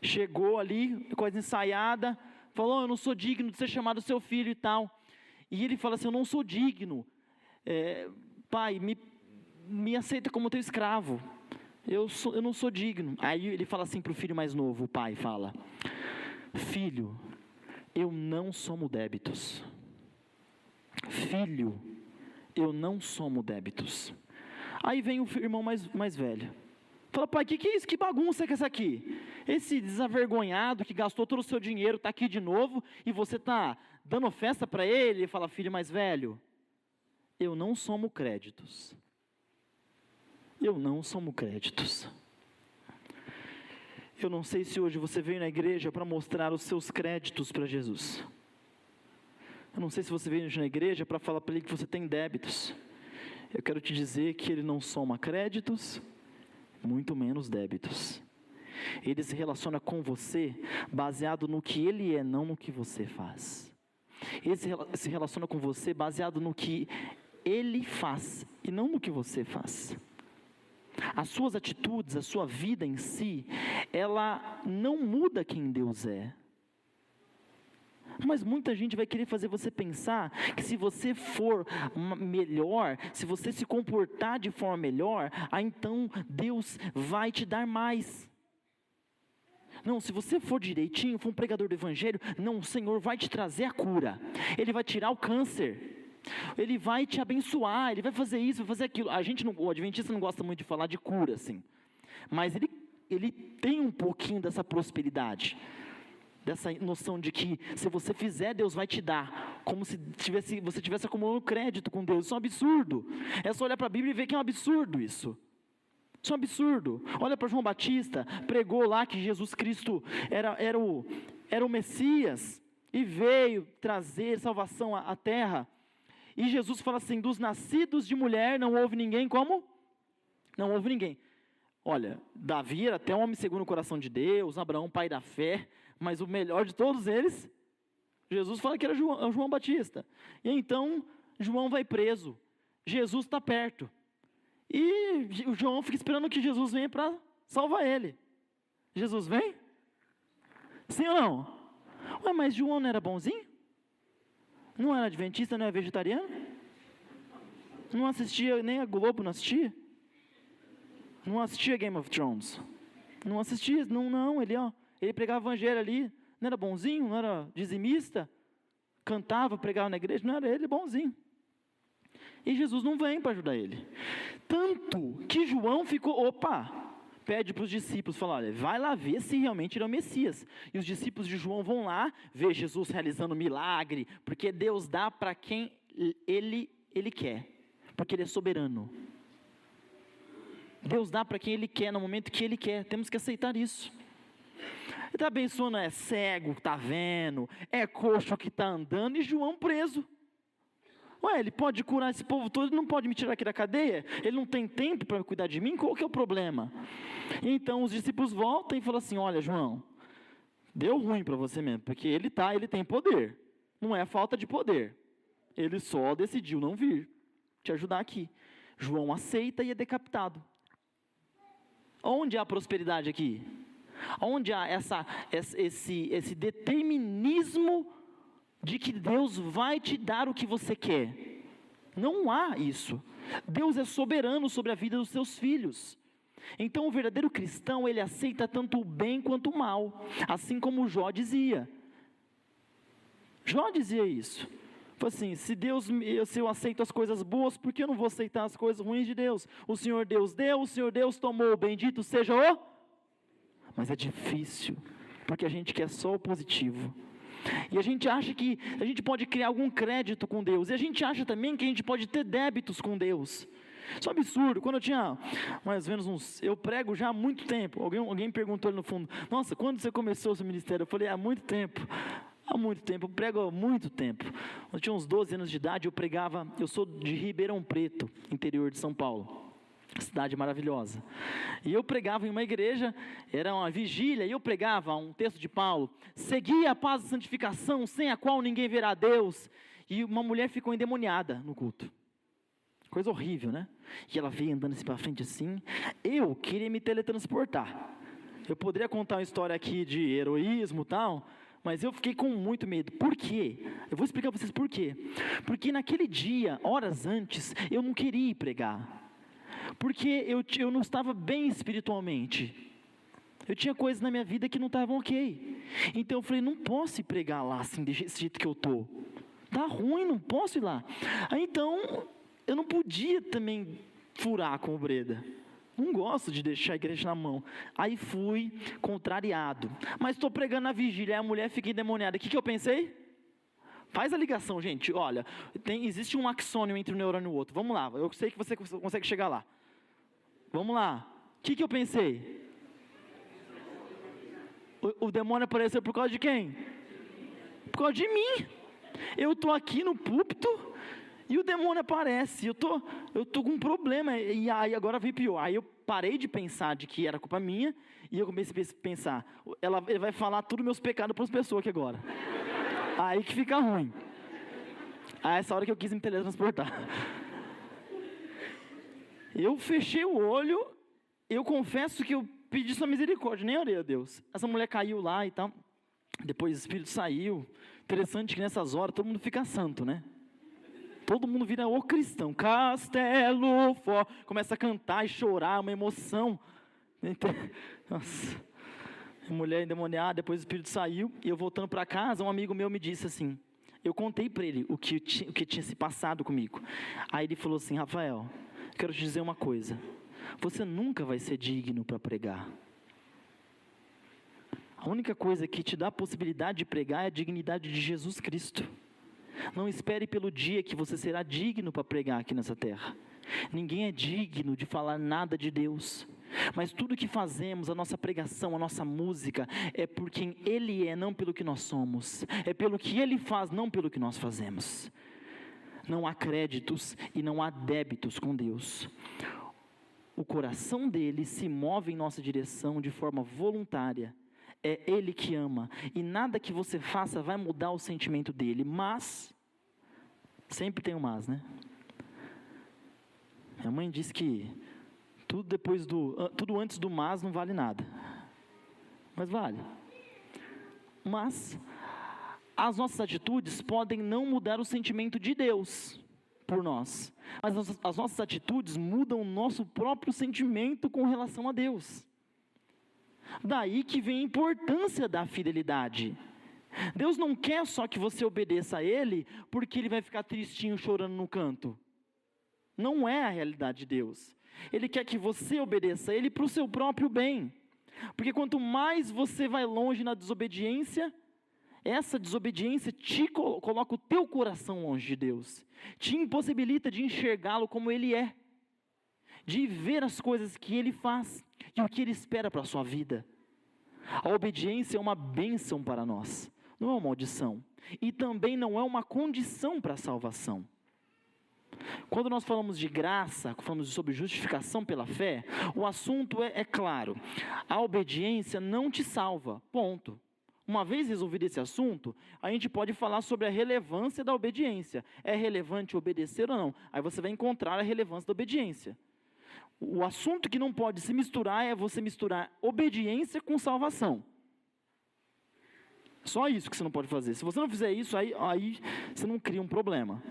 [SPEAKER 2] Chegou ali, coisa ensaiada, falou: eu não sou digno de ser chamado seu filho e tal. E ele fala assim: eu não sou digno, pai, me aceita como teu escravo, eu não sou digno. Aí ele fala assim para o filho mais novo, o pai fala: filho, eu não somo débitos. Filho, eu não somo débitos. Aí vem o irmão mais velho. Fala: pai, que é isso? Que bagunça é essa aqui? Esse desavergonhado que gastou todo o seu dinheiro está aqui de novo e você está dando festa para ele? Ele fala: filho mais velho, eu não somo créditos. Eu não somo créditos. Eu não sei se hoje você veio na igreja para mostrar os seus créditos para Jesus. Eu não sei se você veio na igreja para falar para ele que você tem débitos. Eu quero te dizer que ele não soma créditos, muito menos débitos. Ele se relaciona com você baseado no que ele é, não no que você faz. Ele se relaciona com você baseado no que ele faz e não no que você faz. As suas atitudes, a sua vida em si, ela não muda quem Deus é. Mas muita gente vai querer fazer você pensar que se você for melhor, se você se comportar de forma melhor, então Deus vai te dar mais. Não, se você for direitinho, for um pregador do evangelho, não, o Senhor vai te trazer a cura. Ele vai tirar o câncer. Ele vai te abençoar, ele vai fazer isso, vai fazer aquilo. O adventista não gosta muito de falar de cura, assim. Mas ele tem um pouquinho dessa prosperidade. Dessa noção de que se você fizer, Deus vai te dar, como se você estivesse acumulando crédito com Deus. Isso é um absurdo. É só olhar para a Bíblia e ver que é um absurdo isso. Isso é um absurdo. Olha para João Batista, pregou lá que Jesus Cristo era o Messias e veio trazer salvação à terra. E Jesus fala assim: dos nascidos de mulher não houve ninguém como? Não houve ninguém. Olha, Davi era até um homem segundo o coração de Deus, Abraão, pai da fé. Mas o melhor de todos eles, Jesus fala que era João Batista. E então, João vai preso. Jesus está perto. E o João fica esperando que Jesus venha para salvar ele. Jesus vem? Sim ou não? Ué, mas João não era bonzinho? Não era adventista, não era vegetariano? Não assistia nem a Globo, não assistia? Não assistia Game of Thrones? Não assistia, não, ele pregava o evangelho ali, não era bonzinho, não era dizimista, cantava, pregava na igreja, não era ele bonzinho. E Jesus não vem para ajudar ele. Tanto que João ficou, pede para os discípulos, fala, olha, vai lá ver se realmente ele é o Messias. E os discípulos de João vão lá, ver Jesus realizando milagre, porque Deus dá para quem ele quer, porque ele é soberano. Deus dá para quem ele quer, no momento que ele quer, temos que aceitar isso. Ele está abençoando, é cego que está vendo, é coxo que está andando, e João preso. Ué, ele pode curar esse povo todo, ele não pode me tirar aqui da cadeia? Ele não tem tempo para cuidar de mim? Qual que é o problema? Então os discípulos voltam e falam assim, olha João, deu ruim para você mesmo, porque ele tem poder, não é falta de poder, ele só decidiu não vir te ajudar aqui. João aceita e é decapitado. Onde há a prosperidade aqui? Onde há esse determinismo de que Deus vai te dar o que você quer? Não há isso. Deus é soberano sobre a vida dos seus filhos. Então o verdadeiro cristão, ele aceita tanto o bem quanto o mal, assim como Jó dizia. Jó dizia isso. Foi assim, se eu aceito as coisas boas, por que eu não vou aceitar as coisas ruins de Deus? O Senhor Deus deu, o Senhor Deus tomou, bendito seja o... Mas é difícil, porque a gente quer só o positivo. E a gente acha que a gente pode criar algum crédito com Deus. E a gente acha também que a gente pode ter débitos com Deus. Isso é um absurdo. Quando eu tinha mais ou menos eu prego já há muito tempo. Alguém perguntou ali no fundo, nossa, quando você começou o seu ministério? Eu falei, há muito tempo. Há muito tempo, eu prego há muito tempo. Quando eu tinha uns 12 anos de idade, eu sou de Ribeirão Preto, interior de São Paulo. Cidade maravilhosa. E eu pregava em uma igreja, era uma vigília, e eu pregava um texto de Paulo, segui a paz e santificação, sem a qual ninguém verá a Deus. E uma mulher ficou endemoniada no culto. Coisa horrível, né? E ela veio andando assim para frente assim. Eu queria me teletransportar. Eu poderia contar uma história aqui de heroísmo e tal, mas eu fiquei com muito medo. Por quê? Eu vou explicar para vocês por quê. Porque naquele dia, horas antes, eu não queria ir pregar. Porque eu não estava bem espiritualmente. Eu tinha coisas na minha vida que não estavam ok. Então eu falei, não posso ir pregar lá assim, desse jeito que eu estou. Tá ruim, não posso ir lá. Aí então, eu não podia também furar com o Breda. Não gosto de deixar a igreja na mão. Aí fui contrariado. Mas estou pregando na vigília, aí a mulher fica endemoniada. O que eu pensei? Faz a ligação, gente. Olha, existe um axônio entre um neurônio e o outro. Vamos lá, eu sei que você consegue chegar lá. Vamos lá. O que eu pensei? O demônio apareceu por causa de quem? Por causa de mim. Eu estou aqui no púlpito e o demônio aparece. Eu tô com um problema. E aí agora veio pior. Aí eu parei de pensar de que era culpa minha e eu comecei a pensar, ele vai falar tudo meus pecados para as pessoas aqui agora. Aí que fica ruim. Aí essa hora que eu quis me teletransportar. Eu fechei o olho, eu confesso que eu pedi sua misericórdia, nem orei a Deus. Essa mulher caiu lá e tal, depois o espírito saiu. Interessante que nessas horas todo mundo fica santo, né? Todo mundo vira o cristão, castelo forte, começa a cantar e chorar, uma emoção. Nossa, a mulher endemoniada, depois o espírito saiu, e eu voltando para casa, um amigo meu me disse assim, eu contei para ele o que tinha se passado comigo. Aí ele falou assim, Rafael, quero te dizer uma coisa, você nunca vai ser digno para pregar. A única coisa que te dá a possibilidade de pregar é a dignidade de Jesus Cristo. Não espere pelo dia que você será digno para pregar aqui nessa terra. Ninguém é digno de falar nada de Deus. Mas tudo que fazemos, a nossa pregação, a nossa música, é por quem Ele é, não pelo que nós somos. É pelo que Ele faz, não pelo que nós fazemos. Não há créditos e não há débitos com Deus. O coração dele se move em nossa direção de forma voluntária. É Ele que ama, e nada que você faça vai mudar o sentimento dele, mas, sempre tem um mas, né? Minha mãe disse que tudo antes do mas não vale nada, mas vale. Mas, as nossas atitudes podem não mudar o sentimento de Deus por nós, mas as nossas atitudes mudam o nosso próprio sentimento com relação a Deus. Daí que vem a importância da fidelidade. Deus não quer só que você obedeça a Ele, porque Ele vai ficar tristinho chorando no canto. Não é a realidade de Deus. Ele quer que você obedeça a Ele para o seu próprio bem. Porque quanto mais você vai longe na desobediência, essa desobediência coloca o teu coração longe de Deus. Te impossibilita de enxergá-lo como Ele é. De ver as coisas que Ele faz e o que Ele espera para a sua vida. A obediência é uma bênção para nós, não é uma maldição. E também não é uma condição para a salvação. Quando nós falamos de graça, falamos sobre justificação pela fé, o assunto é claro. A obediência não te salva, ponto. Uma vez resolvido esse assunto, a gente pode falar sobre a relevância da obediência. É relevante obedecer ou não? Aí você vai encontrar a relevância da obediência. O assunto que não pode se misturar é você misturar obediência com salvação. Só isso que você não pode fazer. Se você não fizer isso, aí você não cria um problema.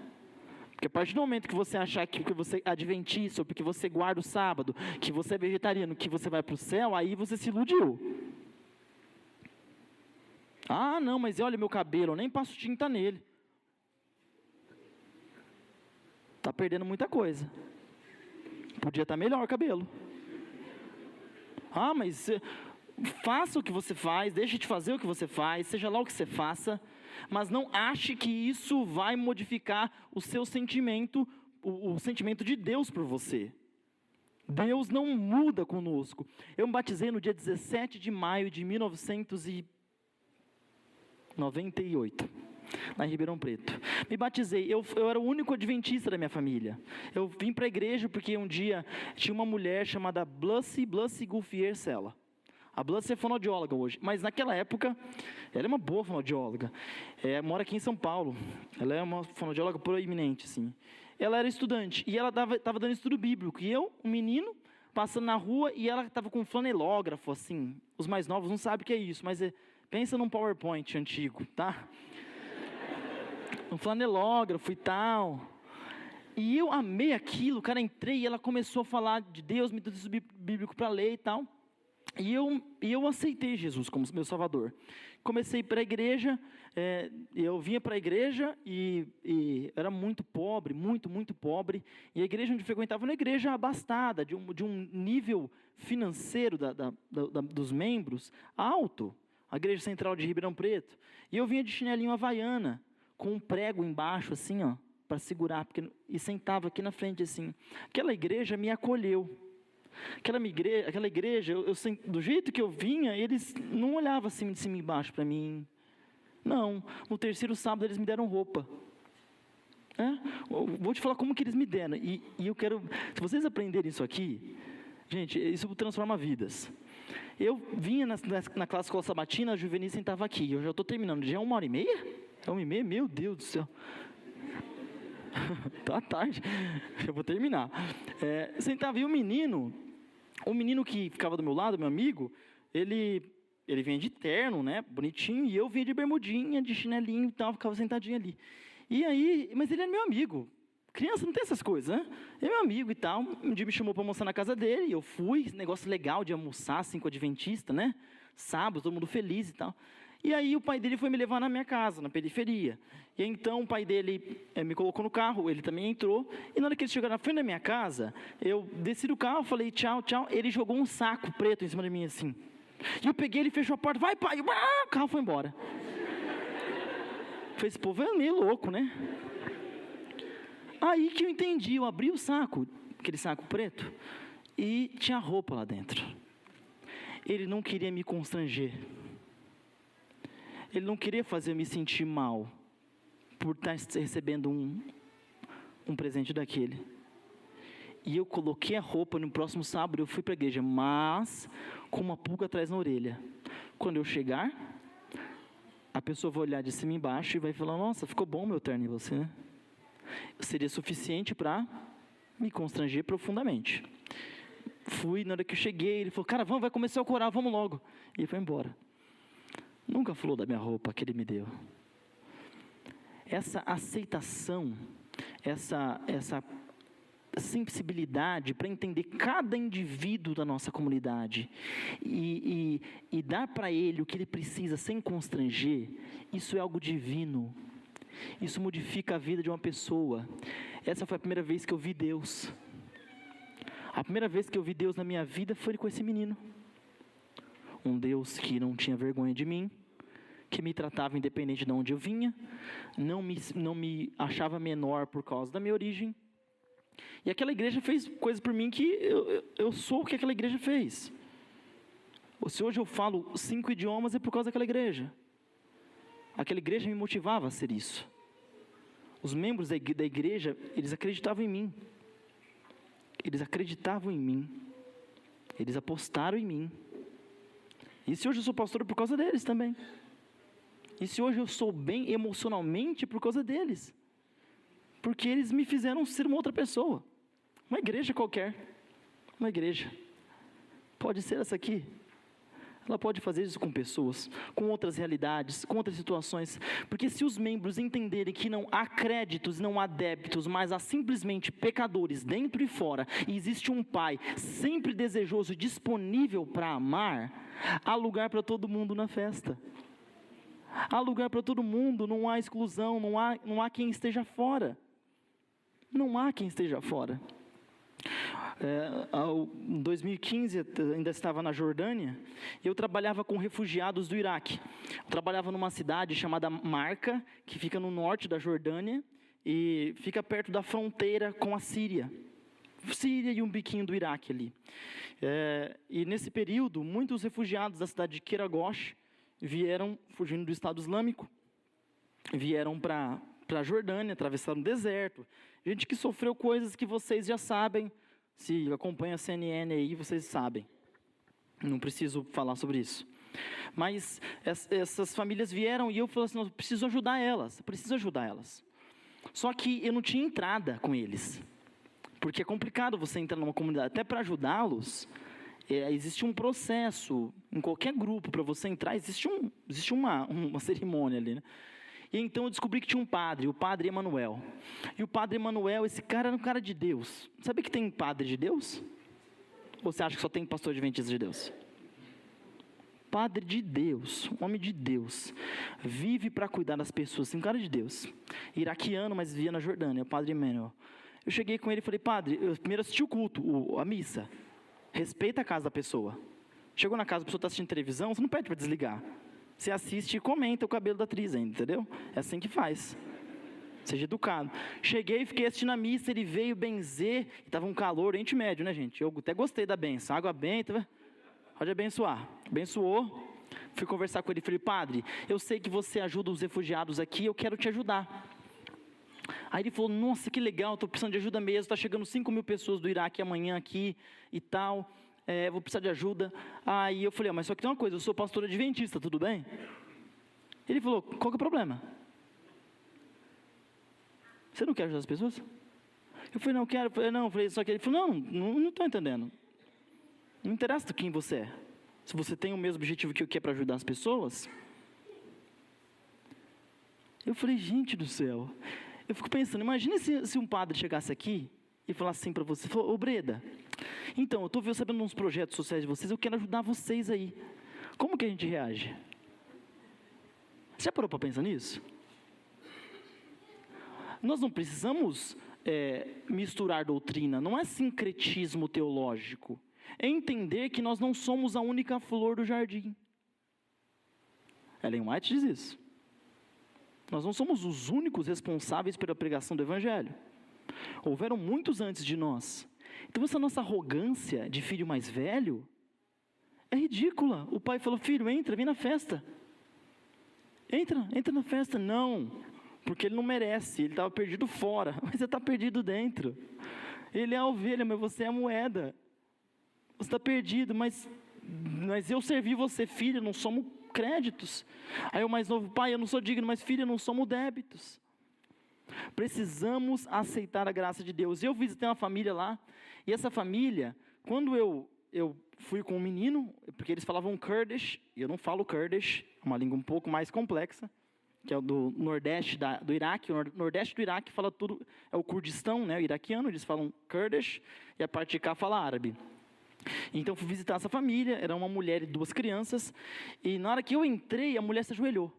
[SPEAKER 2] Porque a partir do momento que você achar que você é adventista, ou porque você guarda o sábado, que você é vegetariano, que você vai para o céu, aí você se iludiu. Ah, não, mas olha meu cabelo, eu nem passo tinta nele. Está perdendo muita coisa. Podia estar melhor o cabelo. Ah, mas faça o que você faz, deixe de fazer o que você faz, seja lá o que você faça, mas não ache que isso vai modificar o seu sentimento, o sentimento de Deus por você. Deus não muda conosco. Eu me batizei no dia 17 de maio de 1998. Lá em Ribeirão Preto. Me batizei, eu era o único adventista da minha família. Eu vim para a igreja porque um dia tinha uma mulher chamada Blussi Gulfier Sela. A Blussi é fonoaudióloga hoje, mas naquela época, ela é uma boa fonoaudióloga. Mora aqui em São Paulo. Ela é uma fonoaudióloga proeminente, assim. Ela era estudante, e ela estava dando estudo bíblico. E eu, um menino, passando na rua, e ela estava com um flanelógrafo, assim. Os mais novos não sabem o que é isso, mas pensa num PowerPoint antigo, tá? Um flanelógrafo e tal, e eu amei aquilo, cara, entrei e ela começou a falar de Deus, me deu texto bíblico para ler e tal, e eu aceitei Jesus como meu salvador. Comecei para a igreja, eu vinha para a igreja e era muito pobre, muito pobre, e a igreja onde eu frequentava era uma igreja abastada, de um nível financeiro dos membros alto, a igreja central de Ribeirão Preto, e eu vinha de chinelinho havaiana, com um prego embaixo, assim, ó, para segurar, e sentava aqui na frente, assim. Aquela igreja me acolheu. Aquela igreja, do jeito que eu vinha, eles não olhavam assim de cima e embaixo para mim. Não, no terceiro sábado eles me deram roupa. Vou te falar como que eles me deram. E eu quero, se vocês aprenderem isso aqui, gente, isso transforma vidas. Eu vinha na classe escola sabatina, a juvenil sentava aqui. Eu já estou terminando, já é 1h30? É 1h30? Meu Deus do céu. Tá tarde, eu vou terminar. Sentava e o menino, O menino que ficava do meu lado, meu amigo, ele vinha de terno, né, bonitinho, e eu vinha de bermudinha, de chinelinho e tal, ficava sentadinho ali. E aí, mas ele era meu amigo. Criança não tem essas coisas, né? Ele é meu amigo e tal. Um dia me chamou para almoçar na casa dele, e eu fui, negócio legal de almoçar assim com o adventista, né? Sábado, todo mundo feliz e tal. E aí o pai dele foi me levar na minha casa, na periferia. E então o pai dele me colocou no carro, ele também entrou. E na hora que eles chegaram na frente da minha casa, eu desci do carro, falei tchau, tchau. Ele jogou um saco preto em cima de mim assim. E eu peguei, ele fechou a porta, vai pai, o carro foi embora. Esse povo é meio louco, né? Aí que eu entendi, eu abri o saco, aquele saco preto, e tinha roupa lá dentro. Ele não queria me constranger. Ele não queria fazer eu me sentir mal por estar recebendo um presente daquele. E eu coloquei a roupa, no próximo sábado eu fui para a igreja, mas com uma pulga atrás na orelha. Quando eu chegar, a pessoa vai olhar de cima e embaixo e vai falar, nossa, ficou bom meu terno em você, né? Seria suficiente para me constranger profundamente. Fui, na hora que eu cheguei, ele falou, cara, vai começar o coral, vamos logo. E foi embora. Nunca falou da minha roupa que ele me deu. Essa aceitação, essa sensibilidade para entender cada indivíduo da nossa comunidade e dar para ele o que ele precisa sem constranger, isso é algo divino. Isso modifica a vida de uma pessoa. Essa foi a primeira vez que eu vi Deus. A primeira vez que eu vi Deus na minha vida foi com esse menino. Um Deus que não tinha vergonha de mim, que me tratava independente de onde eu vinha, não me achava menor por causa da minha origem. E aquela igreja fez coisas por mim que eu sou o que aquela igreja fez. Se hoje eu falo 5 idiomas é por causa daquela igreja. Aquela igreja me motivava a ser isso. Os membros da igreja, eles acreditavam em mim. Eles acreditavam em mim. Eles apostaram em mim. E se hoje eu sou pastor é por causa deles também. E se hoje eu sou bem emocionalmente é por causa deles. Porque eles me fizeram ser uma outra pessoa. Uma igreja qualquer. Uma igreja. Pode ser essa aqui. Ela pode fazer isso com pessoas, com outras realidades, com outras situações. Porque se os membros entenderem que não há créditos, não há débitos, mas há simplesmente pecadores dentro e fora, e existe um Pai sempre desejoso e disponível para amar, há lugar para todo mundo na festa. Há lugar para todo mundo, não há exclusão, não há quem esteja fora. Não há quem esteja fora. Em 2015, eu ainda estava na Jordânia, e eu trabalhava com refugiados do Iraque. Eu trabalhava numa cidade chamada Marca, que fica no norte da Jordânia, e fica perto da fronteira com a Síria. Síria e um biquinho do Iraque ali. E nesse período, muitos refugiados da cidade de Karagosh vieram, fugindo do Estado Islâmico, vieram para a Jordânia, atravessaram o deserto. Gente que sofreu coisas que vocês já sabem. Se acompanha a CNN aí, vocês sabem. Não preciso falar sobre isso. Mas essas famílias vieram e eu falei assim, eu preciso ajudar elas. Só que eu não tinha entrada com eles. Porque é complicado você entrar numa comunidade. Até para ajudá-los, existe um processo. Em qualquer grupo, para você entrar, existe uma cerimônia ali, né? E então eu descobri que tinha um padre, o padre Emanuel. E o padre Emanuel, esse cara era um cara de Deus. Sabe que tem padre de Deus? Ou você acha que só tem pastor adventista de Deus? Padre de Deus, um homem de Deus. Vive para cuidar das pessoas, assim, um cara de Deus. Iraquiano, mas vivia na Jordânia, o padre Emanuel. Eu cheguei com ele e falei, padre, eu primeiro assisti o culto, a missa. Respeita a casa da pessoa. Chegou na casa, a pessoa está assistindo televisão, você não pede para desligar. Você assiste e comenta o cabelo da atriz ainda, entendeu? É assim que faz. Seja educado. Cheguei e fiquei assistindo a missa, ele veio benzer, estava um calor, Oriente Médio, né, gente? Eu até gostei da benção, água benta, pode abençoar. Abençoou, fui conversar com ele, falei, padre, eu sei que você ajuda os refugiados aqui, eu quero te ajudar. Aí ele falou, nossa, que legal, estou precisando de ajuda mesmo, está chegando 5.000 pessoas do Iraque amanhã aqui e tal. Vou precisar de ajuda. Aí eu falei, mas só que tem uma coisa, eu sou pastor adventista, tudo bem? Ele falou, qual que é o problema? Você não quer ajudar as pessoas? Eu falei, não quero. Eu falei, só que ele falou, não estou entendendo. Não interessa quem você é. Se você tem o mesmo objetivo que eu, que é para ajudar as pessoas. Eu falei, gente do céu. Eu fico pensando, imagina se um padre chegasse aqui e falasse assim para você, ô Breda, então, eu estou sabendo uns projetos sociais de vocês, eu quero ajudar vocês aí. Como que a gente reage? Você já parou para pensar nisso? Nós não precisamos misturar doutrina, não é sincretismo teológico. É entender que nós não somos a única flor do jardim. Ellen White diz isso. Nós não somos os únicos responsáveis pela pregação do Evangelho. Houveram muitos antes de nós. Então essa nossa arrogância de filho mais velho é ridícula. O pai falou, filho, entra, vem na festa. Entra na festa. Não, porque ele não merece, ele estava perdido fora, mas você está perdido dentro. Ele é a ovelha, mas você é a moeda. Você está perdido, mas eu servi você, filho, não somos créditos. Aí o mais novo, pai, eu não sou digno, mas filho, não somos débitos. Precisamos aceitar a graça de Deus. Eu visitei uma família lá, e essa família, quando eu fui com um menino, porque eles falavam Kurdish, e eu não falo Kurdish, é uma língua um pouco mais complexa, que é o do nordeste do Iraque. O nordeste do Iraque fala tudo, é o Kurdistão, né, o iraquiano, eles falam Kurdish, e a parte de cá fala árabe. Então fui visitar essa família, era uma mulher e 2 crianças, e na hora que eu entrei, a mulher se ajoelhou.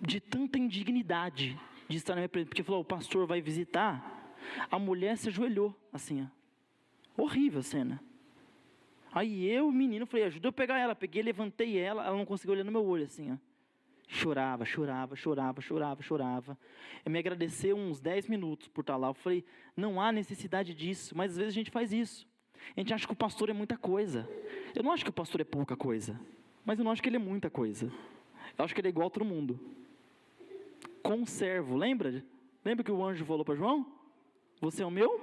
[SPEAKER 2] De tanta indignidade de estar na minha presença, porque falou, o pastor vai visitar, a mulher se ajoelhou, assim, ó. Horrível a cena. Aí eu, menino, falei, ajuda eu a pegar ela, peguei, levantei ela não conseguiu olhar no meu olho, assim, ó. Chorava. Ele me agradeceu uns 10 minutos por estar lá. Eu falei, não há necessidade disso, mas às vezes a gente faz isso. A gente acha que o pastor é muita coisa. Eu não acho que o pastor é pouca coisa, mas eu não acho que ele é muita coisa. Eu acho que ele é igual a todo mundo. Conservo, lembra? Lembra que o anjo falou para João? Você é o meu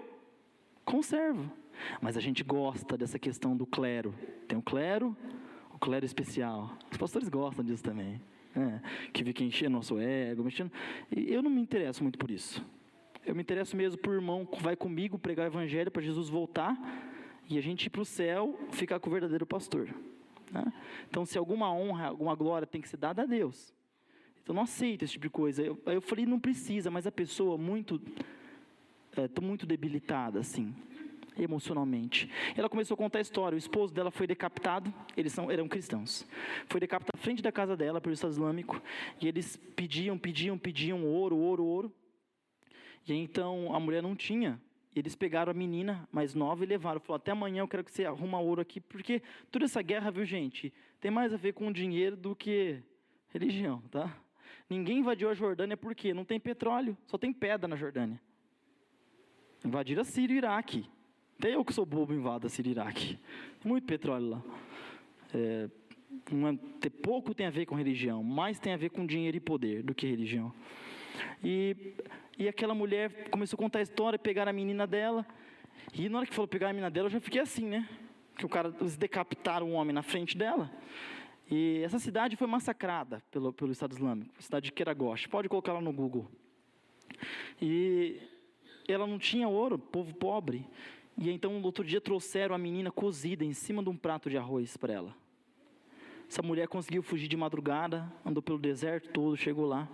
[SPEAKER 2] conservo. Mas a gente gosta dessa questão do clero. Tem o clero especial. Os pastores gostam disso também. Que fica enchendo nosso ego, mexendo. E eu não me interesso muito por isso. Eu me interesso mesmo por irmão que vai comigo pregar o evangelho para Jesus voltar e a gente ir para o céu ficar com o verdadeiro pastor. Né? Então, se alguma honra, alguma glória tem que ser dada a Deus. Então, não aceito esse tipo de coisa. Eu falei, não precisa, mas a pessoa estou muito debilitada, assim, emocionalmente. Ela começou a contar a história. O esposo dela foi decapitado, eram cristãos. Foi decapitado à frente da casa dela pelo Estado Islâmico. E eles pediam ouro. E aí, então, a mulher não tinha. Eles pegaram a menina mais nova e levaram. Falaram, até amanhã eu quero que você arruma ouro aqui. Porque toda essa guerra, viu, gente, tem mais a ver com dinheiro do que religião, tá? Ninguém invadiu a Jordânia porque não tem petróleo, só tem pedra na Jordânia. Invadiram a Síria e o Iraque. Até eu que sou bobo invado a Síria e Iraque. Muito petróleo lá. Pouco tem a ver com religião, mais tem a ver com dinheiro e poder do que religião. E aquela mulher começou a contar a história, pegaram a menina dela. E na hora que falou pegar a menina dela, eu já fiquei assim, né? Que eles decapitaram um homem na frente dela. E essa cidade foi massacrada pelo Estado Islâmico, a cidade de Karagosh. Pode colocar lá no Google. E ela não tinha ouro, povo pobre. E então, no outro dia, trouxeram a menina cozida em cima de um prato de arroz para ela. Essa mulher conseguiu fugir de madrugada, andou pelo deserto todo, chegou lá.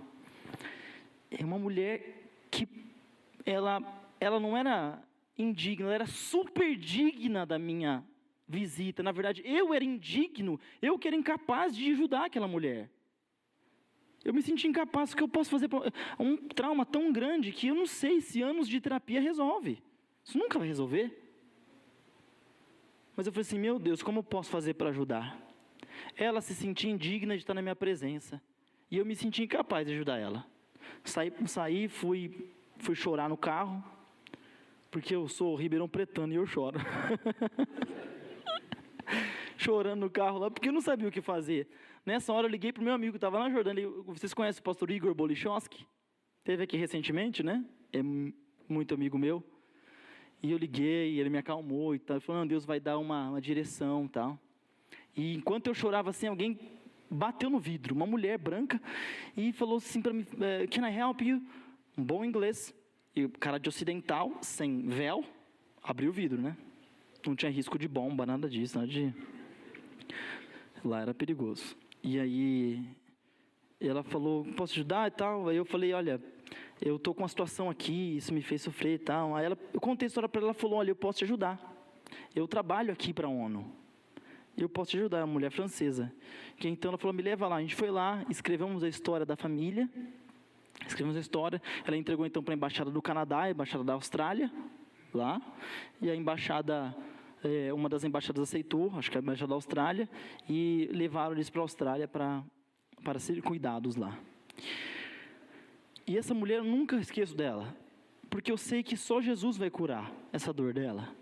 [SPEAKER 2] É uma mulher que ela não era indigna, ela era super digna da minha visita. Na verdade, eu era indigno, eu que era incapaz de ajudar aquela mulher. Eu me senti incapaz, o que eu posso fazer? Um trauma tão grande que eu não sei se anos de terapia resolve. Isso nunca vai resolver. Mas eu falei assim, meu Deus, como eu posso fazer para ajudar? Ela se sentia indigna de estar na minha presença. E eu me senti incapaz de ajudar ela. Saí, fui chorar no carro, porque eu sou ribeirão pretano e eu choro. Chorando no carro lá, porque eu não sabia o que fazer. Nessa hora eu liguei para o meu amigo que estava na Jordânia. Vocês conhecem o pastor Igor Bolichowski? Teve aqui recentemente, né? É muito amigo meu. E eu liguei, ele me acalmou e tal. Ele falou, não, Deus vai dar uma direção e tal. E enquanto eu chorava assim, alguém bateu no vidro, uma mulher branca, e falou assim para mim, can I help you? Um bom inglês. E o cara de ocidental, sem véu, abriu o vidro, né? Não tinha risco de bomba, nada disso, Lá era perigoso. E aí, ela falou, posso ajudar e tal? Aí eu falei, olha, eu tô com uma situação aqui, isso me fez sofrer e tal. Aí eu contei a história para ela, ela falou, olha, eu posso te ajudar. Eu trabalho aqui para a ONU. Eu posso te ajudar, a mulher francesa. Então ela falou, me leva lá. A gente foi lá, escrevemos a história da família. Escrevemos a história. Ela entregou então para a embaixada do Canadá, a embaixada da Austrália, lá. E a embaixada, uma das embaixadas aceitou, acho que a embaixada da Austrália, e levaram eles para a Austrália para serem cuidados lá. E essa mulher, eu nunca esqueço dela, porque eu sei que só Jesus vai curar essa dor dela.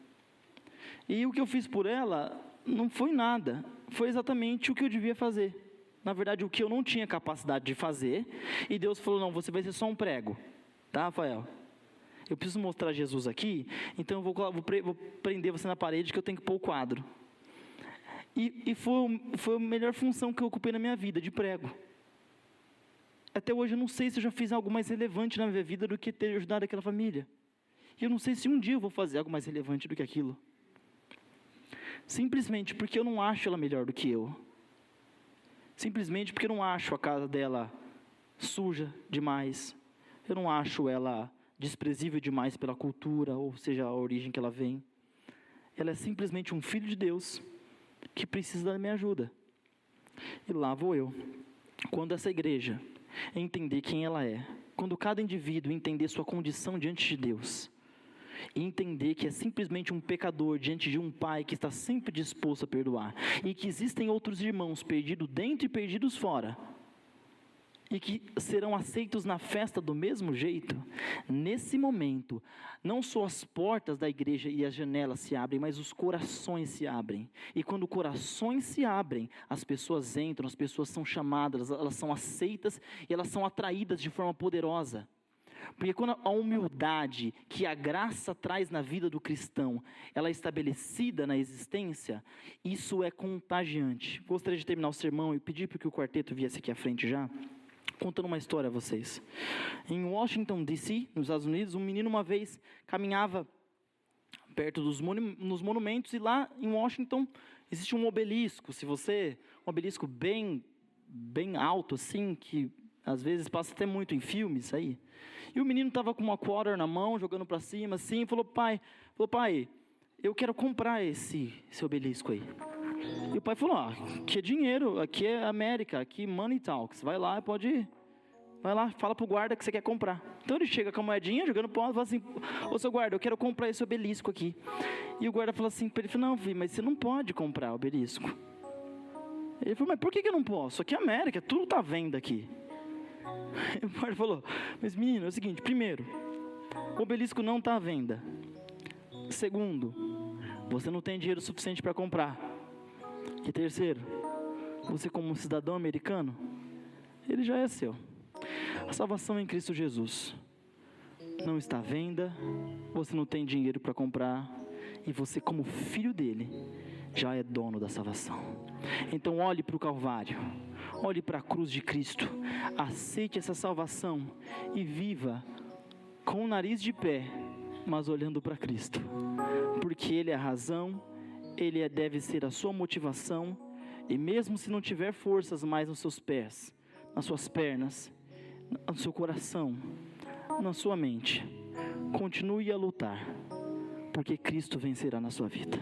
[SPEAKER 2] E o que eu fiz por ela não foi nada, foi exatamente o que eu devia fazer. Na verdade, o que eu não tinha capacidade de fazer, e Deus falou, não, você vai ser só um prego, tá, Rafael? Eu preciso mostrar Jesus aqui, então eu vou prender você na parede que eu tenho que pôr o quadro. E foi a melhor função que eu ocupei na minha vida, de prego. Até hoje eu não sei se eu já fiz algo mais relevante na minha vida do que ter ajudado aquela família. E eu não sei se um dia eu vou fazer algo mais relevante do que aquilo. Simplesmente porque eu não acho ela melhor do que eu. Simplesmente porque eu não acho a casa dela suja demais. Eu não acho ela desprezível demais pela cultura, ou seja, a origem que ela vem. Ela é simplesmente um filho de Deus que precisa da minha ajuda. E lá vou eu. Quando essa igreja entender quem ela é, quando cada indivíduo entender sua condição diante de Deus, e entender que é simplesmente um pecador diante de um pai que está sempre disposto a perdoar, e que existem outros irmãos perdidos dentro e perdidos fora, e que serão aceitos na festa do mesmo jeito, nesse momento, não só as portas da igreja e as janelas se abrem, mas os corações se abrem. E quando corações se abrem, as pessoas entram, as pessoas são chamadas, elas são aceitas e elas são atraídas de forma poderosa. Porque quando a humildade que a graça traz na vida do cristão, ela é estabelecida na existência, isso é contagiante. Gostaria de terminar o sermão e pedir para que o quarteto viesse aqui à frente já, contando uma história a vocês. Em Washington, D.C., nos Estados Unidos, um menino uma vez caminhava perto dos monumentos, e lá em Washington existe um obelisco, um obelisco bem alto assim, que às vezes passa até muito em filmes aí. E o menino estava com uma quarter na mão, jogando para cima assim, e falou, pai, eu quero comprar esse obelisco aí. E o pai falou, aqui é dinheiro, aqui é América, aqui money talks, vai lá, fala pro guarda que você quer comprar. Então ele chega com a moedinha, jogando pro alto, fala assim, ô seu guarda, eu quero comprar esse obelisco aqui. E o guarda falou assim para ele, não filho, mas você não pode comprar o obelisco. Ele falou, mas por que eu não posso? Aqui é América, tudo está à venda aqui. E o guarda falou, mas menino, é o seguinte, primeiro, o obelisco não está à venda. Segundo, você não tem dinheiro suficiente para comprar. E terceiro, você como um cidadão americano, ele já é seu. A salvação em Cristo Jesus não está à venda, você não tem dinheiro para comprar, e você como filho dele, já é dono da salvação. Então olhe para o Calvário, olhe para a cruz de Cristo, aceite essa salvação e viva com o nariz de pé, mas olhando para Cristo, porque Ele é a razão, Ele deve ser a sua motivação, e mesmo se não tiver forças mais nos seus pés, nas suas pernas, no seu coração, na sua mente, continue a lutar, porque Cristo vencerá na sua vida.